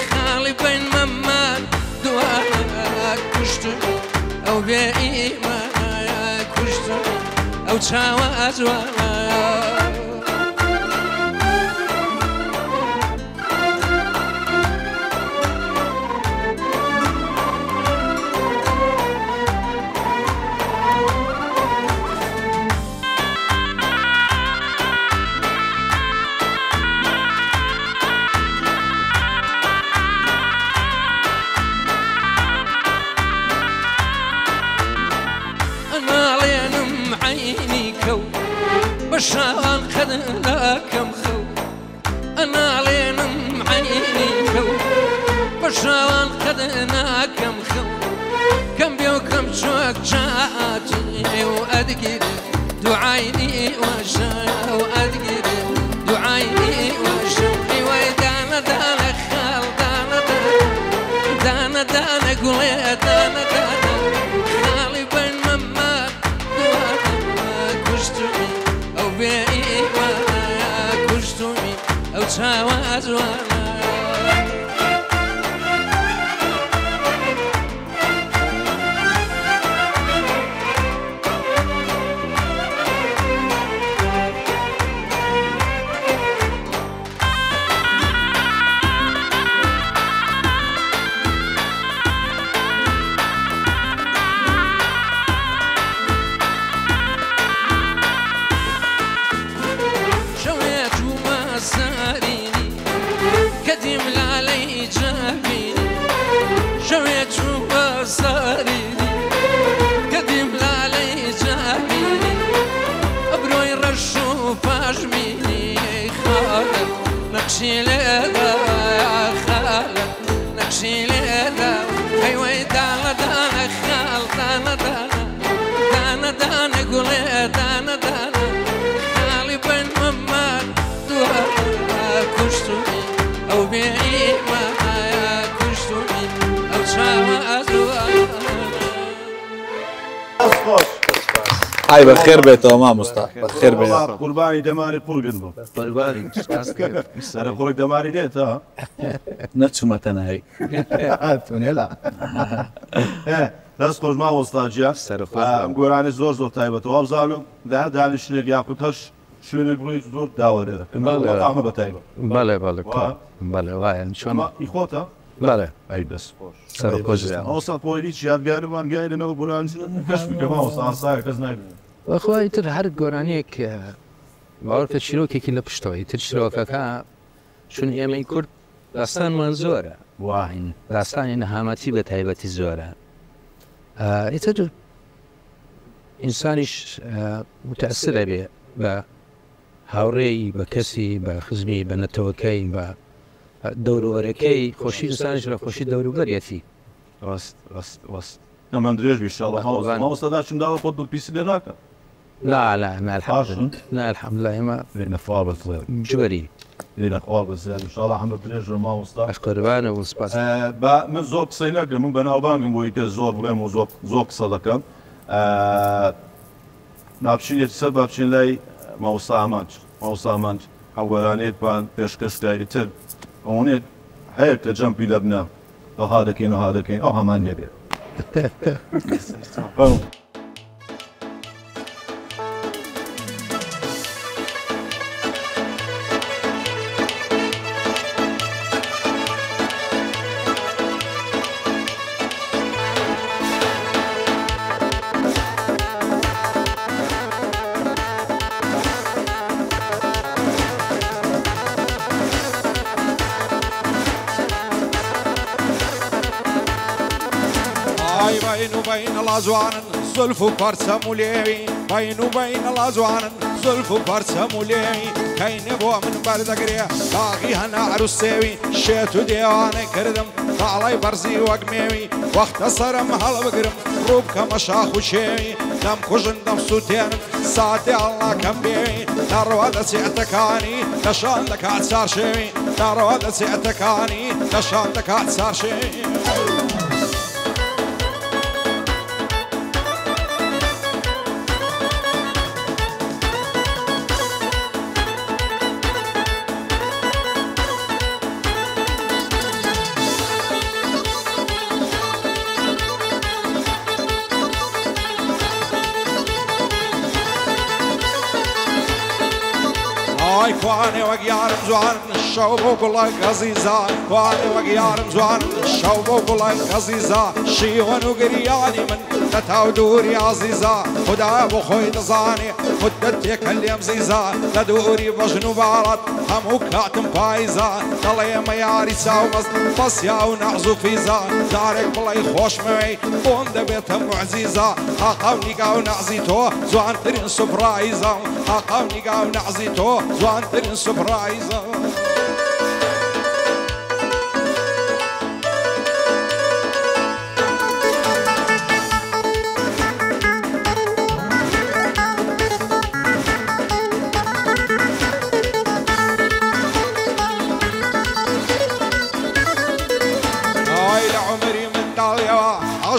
خاڵی بین مەمان دوایە کوشتن ئەو بێ ئیمانایە کوشتن ئەو چاوە ئەجوانایە شاوان نكشي لذا يا خالد نكشي لذا أيوة دانا دانا خال دانا دانا دانا قولي دانا دانا حالي بين ممات دوا كشتوني أو بيعي ما كشتوني أو شاوى أزوا هاي بالخير بيته ما مصطفى بالخير بيته قرباني دماري قول قلبه قرباني انا اقول لك دماري ديت ها نتشو متنا هاي لا دەست خۆش ماوەستاجیا گۆرانی زۆر زۆر تایبەتەوە بزانم دانیشتێک یاقوتەش شوێنێک ڕووی زۆر داوەرێت ئەمە بە تایبەت بەڵێ بەڵێ بەڵێ وایە چۆن ئیخۆتە بەڵێ ئەی دەست سەر خۆش ئەوسا پۆلی یادگارمان گایرنەوە گۆرانی کەش بکە ماوەستا ئاسایە کەس نابێت بەخوای تر هەر گۆرانیەک باوەڕکە چیرۆکێکی لە پشتەوەی تر چیرۆکەکە چون ئێمەی کورد داستانمان زۆرە واین داستانی نەهامەتی بە تایبەتی زۆرە ئیتر ئینسانیش متەئسرە بێ بە هاوڕێی بە کەسی بە خزمی بە نەتەوەکەی بە دەوروبەرەکەی خۆشی ئینسانیش لە خۆشی دەوروبەرێتی ڕاست ئەمان درێژ بیشتاڵە ماوەستادا چون داوە خۆت پیسی لێ ناکە لا لا الحمدلله ئێمە لێنەخوا بەزێر جوەری لێنەخوا بەزێر ئینشاڵڵا هەمە درێژ ماوەستا قوربانە و سپاس من زۆر قسەی نەکەم من بەناوبانگم بۆی کە زۆر بڵێم و زۆر قسە دەکەم ناپچینێت سەر بچین لای ماوەستا ئامانج هەوگەرانێتپان پێشکەشکاری تر ئەوەنێت هەیە کە جەمپی لە بنە ئەوها دەکەین ئەو هەمان نەبێت بين وبين الأزوان زلف وبرسم وليوي بين وبين الأزوان زلف وبرسم وليوي كاين بو من برد قريه باغي هنا عروسيوي شيتو ديواني كردم طالي برزي وقميوي وقت صرم هلا بقرم روب كمشاخ وشيوي دم كوجن دم سوتين ساعتي الله كم بيوي نارو هذا سيعتكاني نشان لك عتسار شيوي نارو هذا سيعتكاني نشان لك عتسار شيوي كواني وقيار مزوان الشوب وقلك عزيزة كواني وقيار مزوان الشوب وقلك عزيزة شيوان وقرياني من تتاو دوري عزيزة خدا بخوي تزاني خدتك اللي مزيزة لدوري بجنو بارد همو كاتم بايزة طلي مياري ساومز بس ياو نعزو فيزا دارك بلاي خوش موي بوند بيتم عزيزة هاقاوني قاو نعزيتو زوان ترين سبرايزة هاقاوني قاو نعزيتو زوان ترين سبرايزة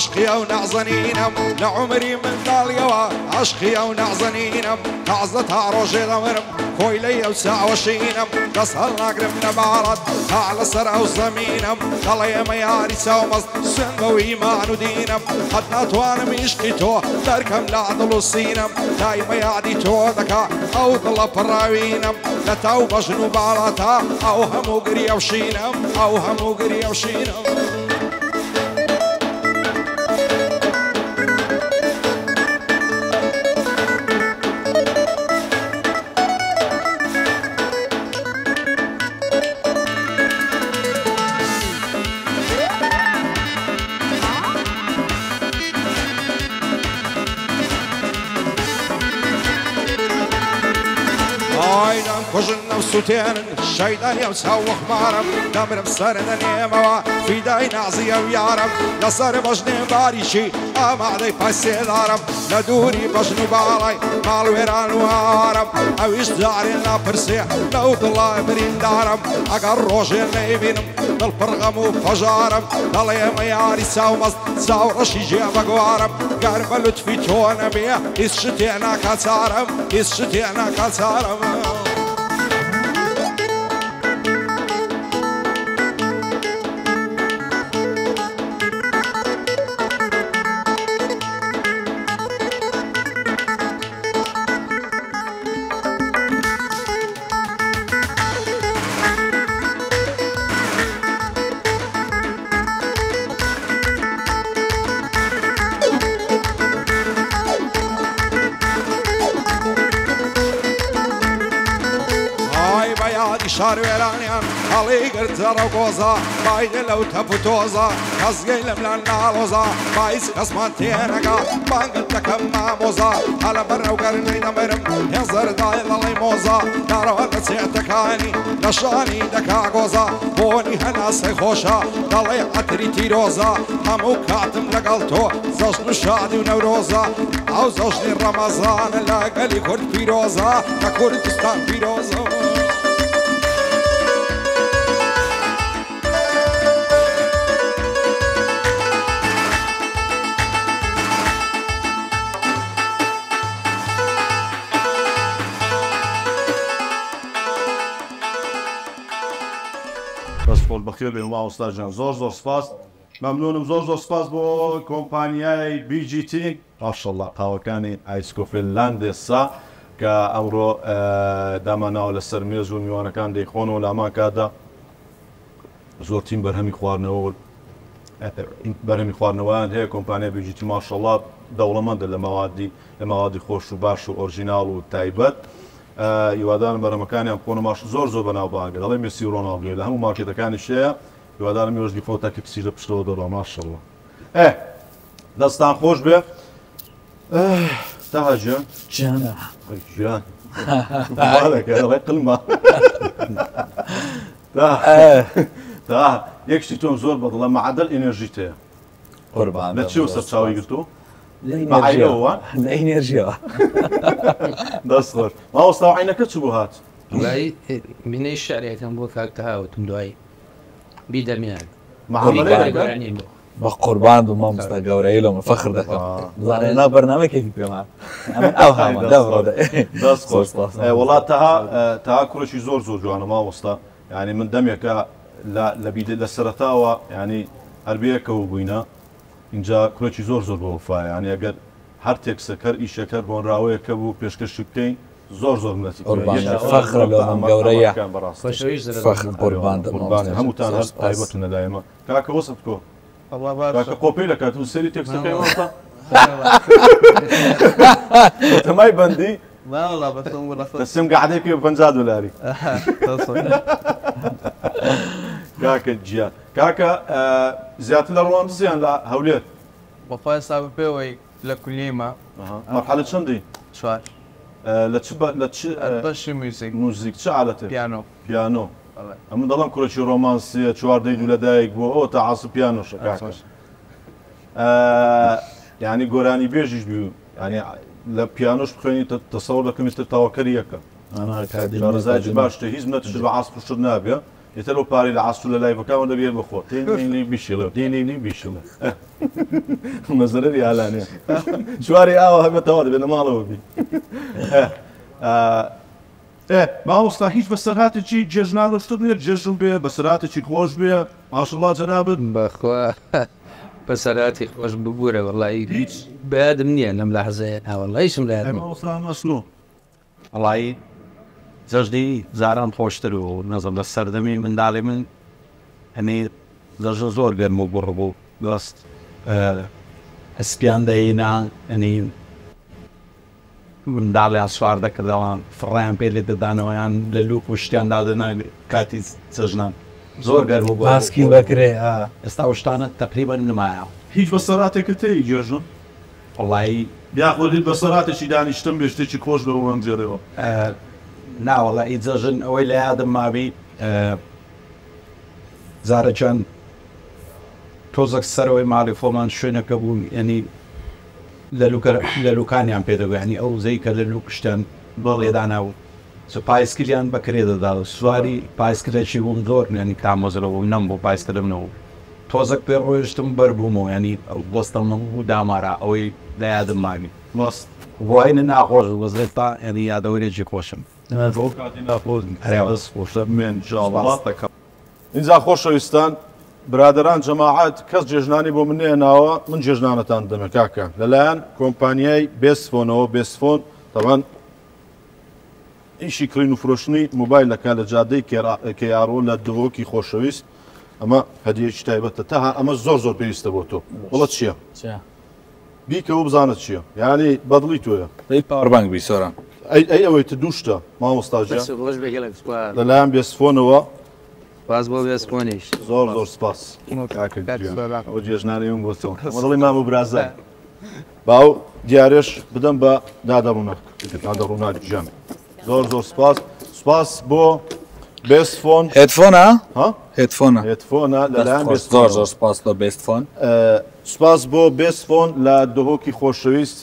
عشقي ونعزنينم لعمري من داليوا عشقي ونعزنينم تعزتها روجي ضمرم كويلي وساعة وشينم قصهل نقرب نبارد على سرع وزمينم طلي مياري سومز سنبا وإيمان ودينم حتى توانم يشقيتو تركم لعضل السينم داي ميادي تو ذكا أو ضل براوينم لتو بجنو باراتا أو همو قريا وشينم أو همو قريا وشينم كوجن وسوتين الشيطان يمسح وخمارم دمر بسرد نيموا في داي نعزي ويارم لصار بجني باريشي أما عدي باسي دارم لدوري بجنو بالاي مال ويران وارم أو يشداري لا برسيح لو طلع برين دارم أقر روجي ليبينم للبرغم وفجارم للي مياري ساو مصد ساو رشي جيبا قوارم قارب لطفي تونا بيه إسشتينا كاتارم إسشتينا كاتارم شار ويرانيان علي قرت رقوزا بايد لو تفوتوزا كزجي لملان نالوزا بايس قسمان تينكا بانقلت كما موزا على برا وقرني نمرم ينظر داي للي موزا دارو نسيتكاني نشاني دكا قوزا بوني هنا سيخوشا دالي عتري تيروزا همو كاتم لقلتو زوجنو شادي ونوروزا او زوجني رمضان لاقلي كرد بيروزا كردستان بيروزا بەخۆڵ بەخێر بێ ماوەستاژیان زۆر سپاس مەمنونم زۆر سپاس بۆ کۆمپانیای BGT ماشەڵڵا قاوەکانی ئایسکۆفێنلاندێسا کە ئەمڕۆ داماناوە لەسەر مێز و میوانەکان دەیخۆنەوە لە ئامان کاتدا زۆر تیم بەرهەمی خواردنەوە بەرهەمی خواردنەوەیان هەیە کۆمپانیای BGT ماشەڵڵا دەوڵەمەندە لە مەوادی خۆش و باش و ئۆرجیناڵ و تایبەت هیوادارم بەرەمەکانیان بخۆنە ماش زۆر بەناوبانگە دەڵێ مێسی و ڕۆناڵدۆ لە هەموو مارکێتەکانی شەیە هیوادارم مێژی فۆتاکە کسی لە پشتەوە دەڕۆ ماشەڵڵا دەستان خۆش بێ تاهاجان گیان قلمە تا یەکشتی تۆم زۆر بەدڵە مەعەدەل ئێنەرژیت هەیە قوربان لە چی سەرچاوی گرتو؟ ئینێرژیەوە دەست خۆش ماوەستا عینەکە چ بوو هات؟ بینەی شارێکم بۆ کاکتە هاوتم دوایی بیدەمیان بە قوربان و مامۆستا گەورەی لەمە فەخر دەکەم زانێنا بەرنامەیەکی پێمان ئەو دەست خۆش وڵات تا کوڕێکی زۆر جوانە ماوەستا ینی من دەمێکە لە سەرەتاوە ینی هەربەیەکەوە بووینە اینجا کوڕێکی زۆر بۆ وفایە ینی ئەگەر هەر تێکسەکەر ئیشەکەر بۆنراوەیەکە بوو پێشکەشی بکەین زۆر نەتی فەخرە لەم گەورەیە قوربان هەمووتان هەر تایبەت نەدایمە کاکە وەسە بکۆ کاکە قۆپەی لە کات و سەری تێکسەکەی وەستا تەمای بەندی دەسم گەعدێکی $50 کاکە گیان کاکە زیاتر لە ڕوان دزیان لە هەولێر وەفای سا پێوەی لە کولیمە مەرحەلە چەندی؟ چوار لە بەشی موزیک چه عادەتێ؟ پیانۆ ئەمە دەڵام کوڕێکی ڕۆمانسیە چواردەی دوو لەدایک بووە ئەوە تا عاسی پیانۆشە کاکە ینی گۆرانی بێژیش بوو ینی لە پیانۆش بخوێنی تەسەوڕ دەکەم ئێستا تاواکەری یەکە ڕزایکی باشتە هیچ نەتش بە عاس خوشت نابێ ئێتە لەو پارەی لە عاس و لە لایڤەکەوە دەبێت بخۆ تێنی بیشڵێ دێنی بیشڵێ مەزەرەری ئالانێ چواری ئاوە هەبێتەوە دەبێت لە ماڵەوە بی ماوەستا هیچ بەسەرهاتێکی جێژناڵشتر نیە جێژم بێ بەسەرهاتێکی خۆش بێ ماشەڵڵا جەنابەت بەخوا بەسەرهاتی خۆش ببوورە وەڵی هیچ بەیادم نییە لەم لەحزەیە وەڵیشم لە وڵایی جەژنی زاران خۆشتر و نەزم لە سەردەمی منداڵی من هەنێ دەژە زۆر گەرم و گوڕ بوو دەست هەسپیان دەهێنا ئەنی منداڵیان سوار دەکردەوەن فڕیان پێ لێ دەدانەوەیان لە لوک و شتیان دادەنا کاتی جەژنان زۆر گەرم و باسکی بەکرێ ئێستا شتانە تەقریبەن نمایە هیچ بەسەراتێکە تێی جێژن وڵایی یاخۆدیت بەسەراتێکی دانیشتم بێ شتێکی خۆش بە وەنجێرەوە ناوەڵە ئیجەژن ئەوەی لە یادم مابی زارەجان تۆزەک سەرەوەی ماڵی خۆمان شوێنەکە بوو ینی لە لوکانیان پێدەگویانی ئەو زەی کە لە لوکشتیان بەڵێدانا و پایسکلیان بەکرێ دەدا و سواری پایسکلێکی بووم زۆر ینی کامۆزرەوە نەم بۆ پایسکردنەوە تۆزەک پێ ڕۆیشتم بەربوومەوە ینی بۆستەم و دامارە ئەوەی لە یادم مامی مەست بۆینە ناخۆش وەزێت تا ینی یادەوەرێکی خۆشم اینجا خۆشەویستان برادران جەماعەت کەس جێژنانی بۆ منێناوە من جێژنانەتان دەمە کاکە لەلایەن کۆمپانیای بێسفۆنەوە بێسفۆن تەوان ئیشی کڕین و فرۆشتنی موبایلەکە لە جادەی کێیاڕۆ لە دۆکی خۆشەویست ئەمە هەدیەکی تایبەتە تا ئەمە زۆر پێویستە بۆ تۆ وڵە چییە؟ بیکەوە بزانت چییە؟ یعنی بەدڵی تۆیە پاوەربانک بیسۆرە ئەی ئەوەی تە دووشتە مامۆستاژە لەلایەن بێسفۆنەوە باز بۆ بێسفۆنیش زۆر سپاس ئەو جێژنانەیەم بۆ تۆ دڵی مام و برازە باو دیارێش بدەم بە دادەڕوونات ژەم زۆر سپاس بۆ بێسفۆن هێدفۆنە هێدفۆنە لەلایەن زۆر سپاس بۆ بێستفۆن سپاس بۆ بێسفۆن لە دهۆکی خۆشەویست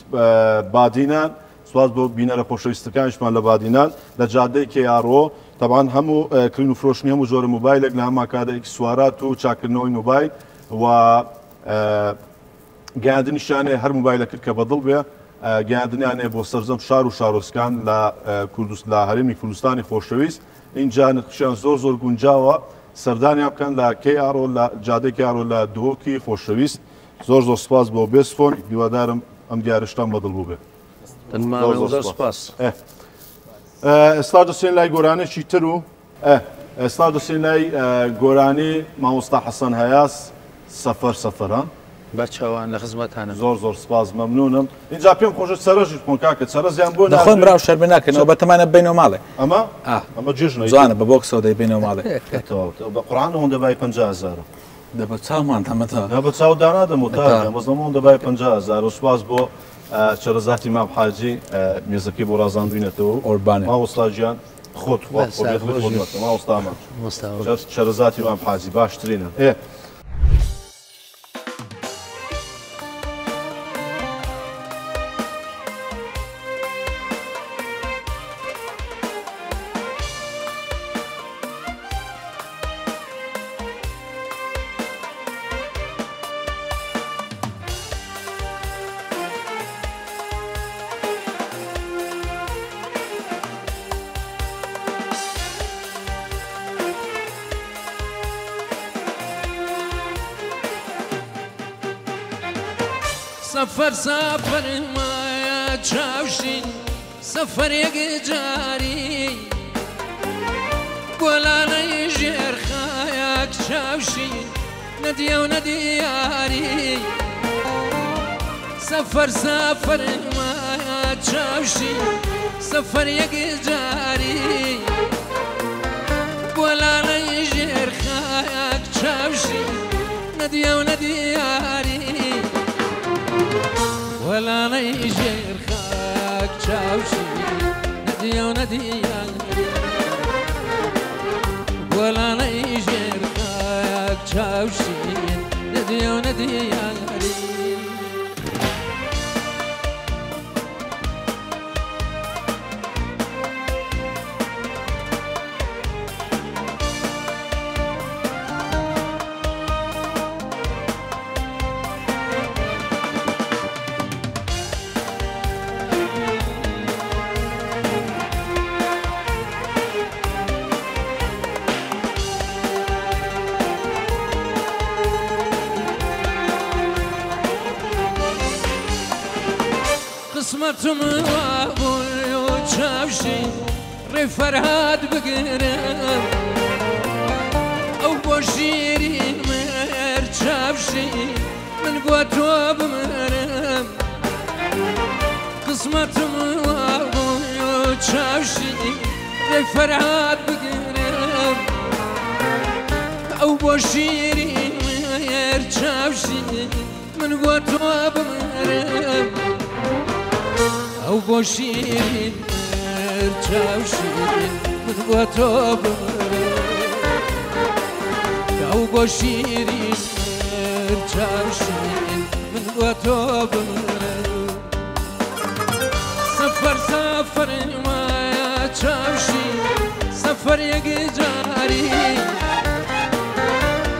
بادینان سپاس بۆ بینەرە خۆشەویستەکانیشمان لە بادینان لە جادەی کێیاڕۆ تەبان هەموو کڕین و فرۆشتنی هەموو زۆرە موبایلێک لە هەما کادێکی سوارات و چاکردنەوەی موبایل و گەیاندنیشانێ هەر موبایلەکرد کە بەدڵ بێ گەیاندنیانێ بۆ سەرجەم شار و شارۆچکان لە هەرێمی کوردستانی خۆشەویست اینجا نرخشیان زۆر گونجاوە سەردانیان بکەن لە کێیاڕۆ لە جادەی کێیاڕۆ لە دهۆکی خۆشەویست زۆر سپاس بۆ بێسفۆن هیوادارم ئەم دیارشتان بەدڵ بوو بێ ئێستا دەچێن لای گۆرانێکی تر و ئێستا دەچێن لای گۆرانی مامۆستا حەسەن هەیاس سەفەران بەرچاوان لە خزمەتانە زۆر سپاس مەمنونم اینجا پێم خۆشە سەرژی خۆن کاکە سەرزیان بۆ دەخۆن براو شەرمێ ناکەنەوە بەتەمانە بینەوە ماڵێ ئەمە جژنە زانە بە بۆ کسەوە دەی بینەوە ماڵێ بە قورآن هەوڵ دەبای 50,000 دەبە چاومان تەمەتە بە چاو دانادەم و تا مەزەمەوە دەبای 50,000 و سپاس بۆ چەرەزاتی مام حاجی میێزەکەی بۆ ڕازاندوینێتەوە ئۆربانێ ماوەستاژیان خۆت ماوەستامان چەرەزاتی مام حاجی باشترینە سەفەر مایە چاوشین سەفەرێکی جاری گۆلانەی ژێرخایەک چاوشین نەدیە و نەدیاری سەفەر مایە چاوشین سەفەرێکی جاری گۆلانەی ژێرخایەک چاوشین نەدیە و نەدیاری وەلانەی ژێرخاک چاوشی نەدیە و نەدیاری وەلانەی ژێرخاک چاوشی نەدیە و نەدیاری قسمتم وابوی و چاوشی ڕێ فەرهاد بگرم ئەو بۆ شیرین مەر چاوشی من بۆ تۆ بمرم قسمتم وابوی و چاوشی ڕێ فەرهاد بگرم ئەو بۆ شیرین مەر چاوشی من بۆ تۆ بمرم ئەو بۆ شیرین چاوشین من بۆ تۆ بمرم ئەو بۆ شیرین چاوشین من بۆ تۆ بمرم سەفەر سەفەر وایە چاوشین سەفەر یەکجاری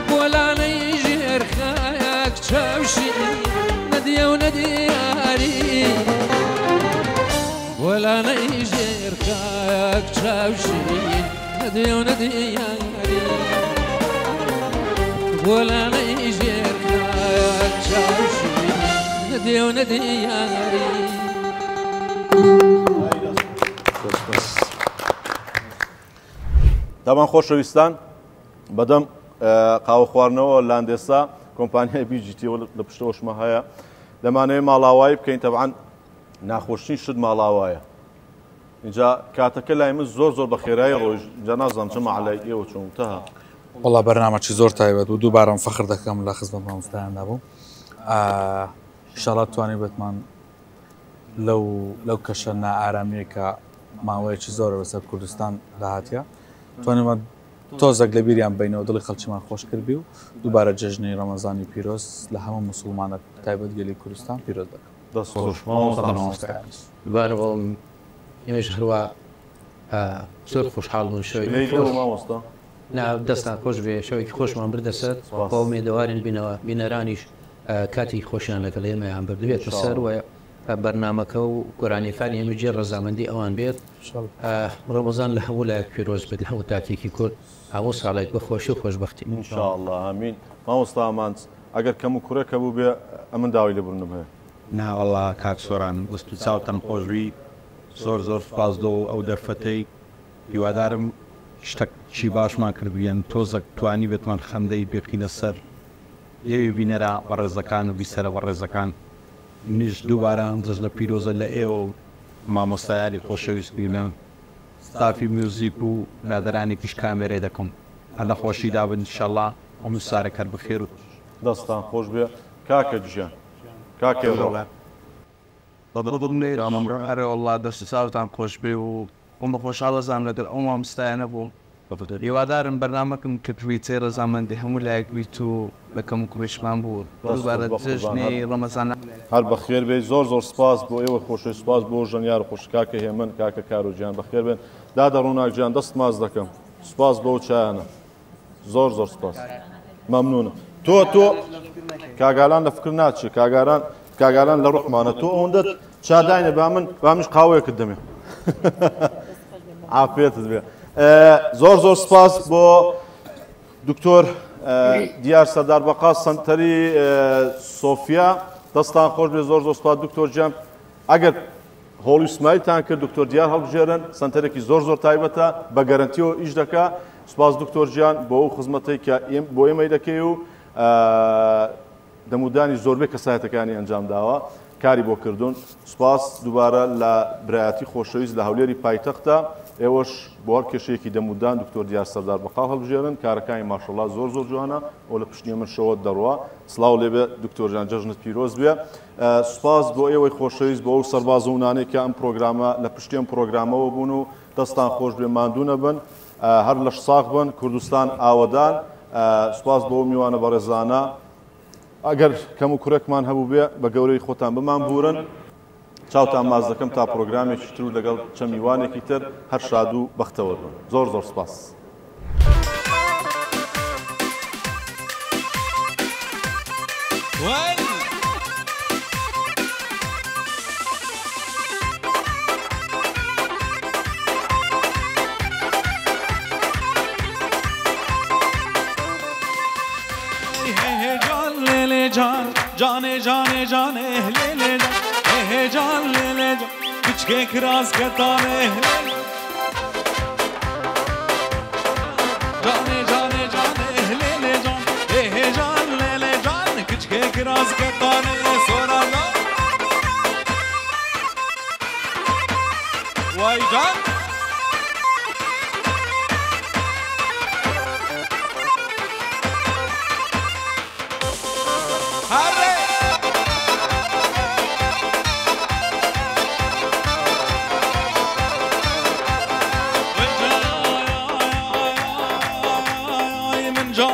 بۆ لانەی ژێرخایەک چاوشین نەدیە و نەدیاری بۆ لانەی ژێرخایەک چاوشین نەدیە و نەدیاری بۆ لانەی ژێرخایەک چاوشین نەدیە و نەدیاری دامان خۆشەویستان بەدەم قاوە خواردنەوە لاندێسا کۆمپانیای بیجیتیەوە لە پشتەوەشمە هەیە دەمانەوێت ماڵاوایی بکەین تەبعاً ناخۆشترین شت ماڵاوایە اینجا کاتەکە لای من زۆر بە خێرایی ڕۆژ اینجا نازانم چه مەعلای ئێوە چۆنتەها وڵا بەرنامەی زۆر تایبەت و دووبارەم فەخر دەکەم لە خزمەت مامۆستایاندا بوو ئینشاڵڵا توانی بێتمان لەو کەشە نائارامیە کە ماوەیەکی زۆرە بەسەر کوردستان داهاتیە توانێمە تۆزێک لە بیریان بینەوە دڵی خەڵکیمان خۆش کردبی و دووبارە جەژنی ڕەمەزانی پیرۆز لە هەموو موسڵمانە تایبەت گەلی کوردستان پیرۆز دەکەم دوبارەوە ئێمەش هەروە زۆر خۆشحاڵ بوون شەوی مامۆستا دەستان خۆش بێ شەوێکی خۆشمان بردەسەر بۆ مێدەوارن بینەوە بینەرانیش کاتی خۆشیان لەگەڵ ئێمەیان بردوێتە سەر وە بەرنامەکە و گۆرانیەکانی ئێمە جێ ڕەزامەندی ئەوان بێت ڕەمەزان لە هەموو لایەک پیرۆز بێت لە هەموو تاکێکی کورد هەموو ساڵێک بە خۆشی و خۆشبەختی ئینشاءڵڵا ئامین مامۆستا ئامانچ ئەگەر کەم و کوڕەکە بوو بێ ئەمن داوای لەبوونم هەیە ناوەڵا کاک سۆران وەست و چاوتەن خۆشوی زۆر سپاس دۆ ئەو دەرفەتەی هیوادارم شتێکی باشمان کردویان تۆزێک توانی بێتمان خەندەی بێقینە سەر لێوی بینەرا بە ڕێزەکان و بیسەرە بە ڕێزەکان نیش دووبارە دەست لە پیرۆزە لە ئێوە و مامۆستایاری خۆشەویستی لە ستافی میوزیک و نادەرانێکیش کامێرێ دەکەم هەر نەخۆشی دابن ئینشەڵڵا هەموو سارێک هەر بخێر و دەستان خۆش بێ کاکە گیان کاکێ هەرێ وڵا دەستی ساوتان خۆش بێ و ئەم بە خۆشحاڵەزان لەگەڵ ئەو مامۆستایانە بوو هیوادارم بەرنامەکەم کردوی چێ ڕەزامەندی هەموو لایەک بیت و بەکەم و کوێشمان بوو دووبارە جژنی ڕەمەزان هەر بەخێر بێ زۆر سپاس بۆ ئێوە خۆشەوی سپاس بۆ ژەنیار خۆش کاکە هێمن کاکە کاروجیان بەخێر بێن دادە ڕووناکجیان دەست ماز دەکەم سپاس بۆ چایانە زۆر سپاس مەمنونم تۆ کاگالان لە فکر ناچێت کاگالان لە ڕوحمانە تۆ ئەوەندە چاداینە با منش قاوەیەکت دەمێ عافێتت بێ زۆر سپاس بۆ دکتۆر دیار سەردار بەقا سەنتەری سۆفیا دەستان خۆش بێ زۆر سپاس دکتۆر جیان ئەگەر هۆڵی سمایلتان کرد دکتۆر دیار هەڵبژێرن سەنتەرێکی زۆر تایبەتە بە گەرنتیەوە ئیش دەکا سپاس دکتۆر جیان بۆ ئەو خزمەتەی کە بۆ ئێمەی دەکەی و دەمودانی زۆربەی کەسایەتەکانی ئەنجام داوە کاری بۆ کردوون سپاس دووبارە لە برایەتی خۆشەویست لە هەولێری پایتەختە ئێوەش بۆ هەر کێشەیەکی دەمودان دکتۆر دیار سەردار بەقاو هەڵبژێرن کارەکانی ماشەڵڵا زۆر جوانە ئەو لە پشتنی من شەوە دەڕوا سڵاو لێبێ دکتۆر جان جەژنت پیرۆز بێ سپاس بۆ ئێوەی خۆشەویست بۆ ئەو سەربازونانەی کە ئەم پرۆگرامە لە پشتی ئەم پرۆگرامەوە بوون و دەستان خۆش بێ ماندوو نەبن هەر لەش ساق بن کوردستان ئاوەدان سپاس بۆ میوانە بەڕێزانە ئەگەر کەم و کوڕێکمان هەبوو بێ بە گەورەی خۆتان بمان بورن چاوتان ماز دەکەم تا پرۆگرامێکی تر و لەگەڵ چەند میوانێکی تر هەر شاد و بەختەوە بن زۆر سپاس جانے جانے جانے لے لے جان لے لے جان کچھ کے کراس کے تانے جانے جانے جانے لے لے جان لے جان کچھ کے کراس کے تانے سونا لا وائی جان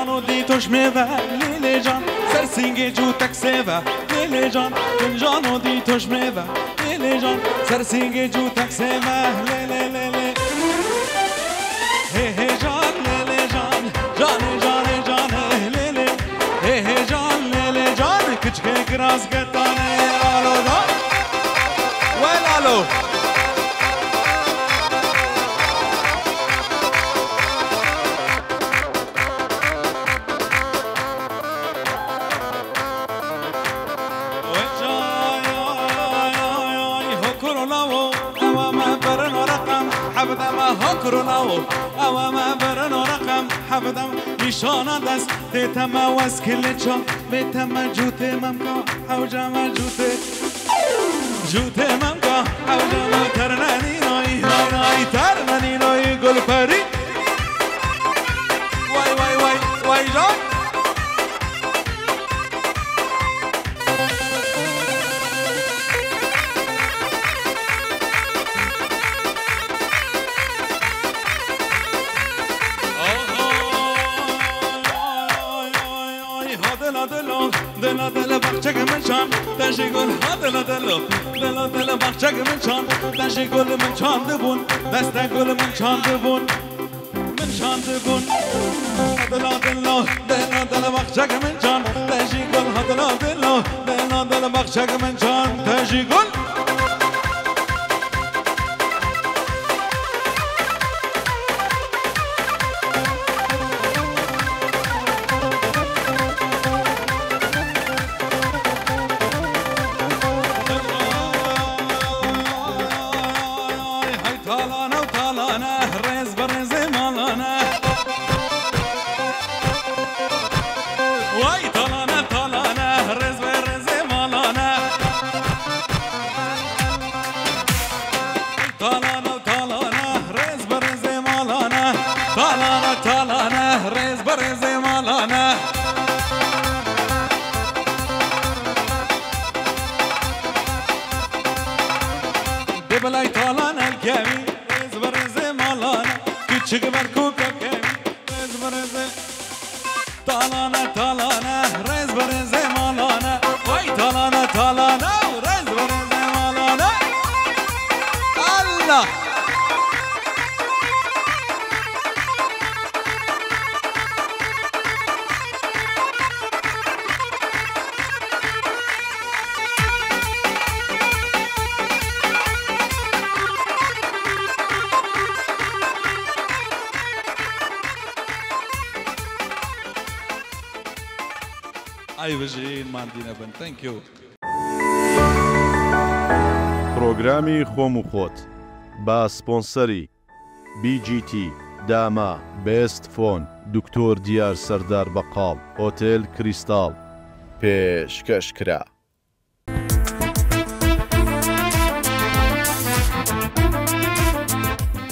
جانو دی توش میوه لیلی جان سرسینگ جوتک سیوه لیلی جان جانو دی توش میوه لیلی جان سرسینگ جوتک سیوه لیلی لیلی هی هی جان لیلی جان جانی جانی جانی لیلی هی هی جان لیلی جان کچکه کراز گتانه آلو دان ویل آلو هكرناو او ما برنو رقم حفظم نشانه دست دیتم از کلچا بیتم جوته ممکا حوجا ما جوته ممکا حوجا ما ترنانی نای نای ترنانی نای گل پری وای وای وای وای جان دل بخشک من چان تشی گل ها دل بخشک من چان تشی گل من چانده بون دست گل من چانده بون دل بخشک من چان تشی گل ها دل بخشک من چان تشی گل بلای تالان الکمی رز برز مالانا küçük برکوب کمی رز برز تالانا رز برز مالانا وای تالانا رز برز مالانا الله ئایڤژین ماندینە بن تەنک یو پرۆگرامی خۆم و خۆت با سپۆنسەری BGT داما بێست فۆن دکتۆر دیار سەردار بەقاڵ ئۆتێل کریستاڵ پێشکەشکرا.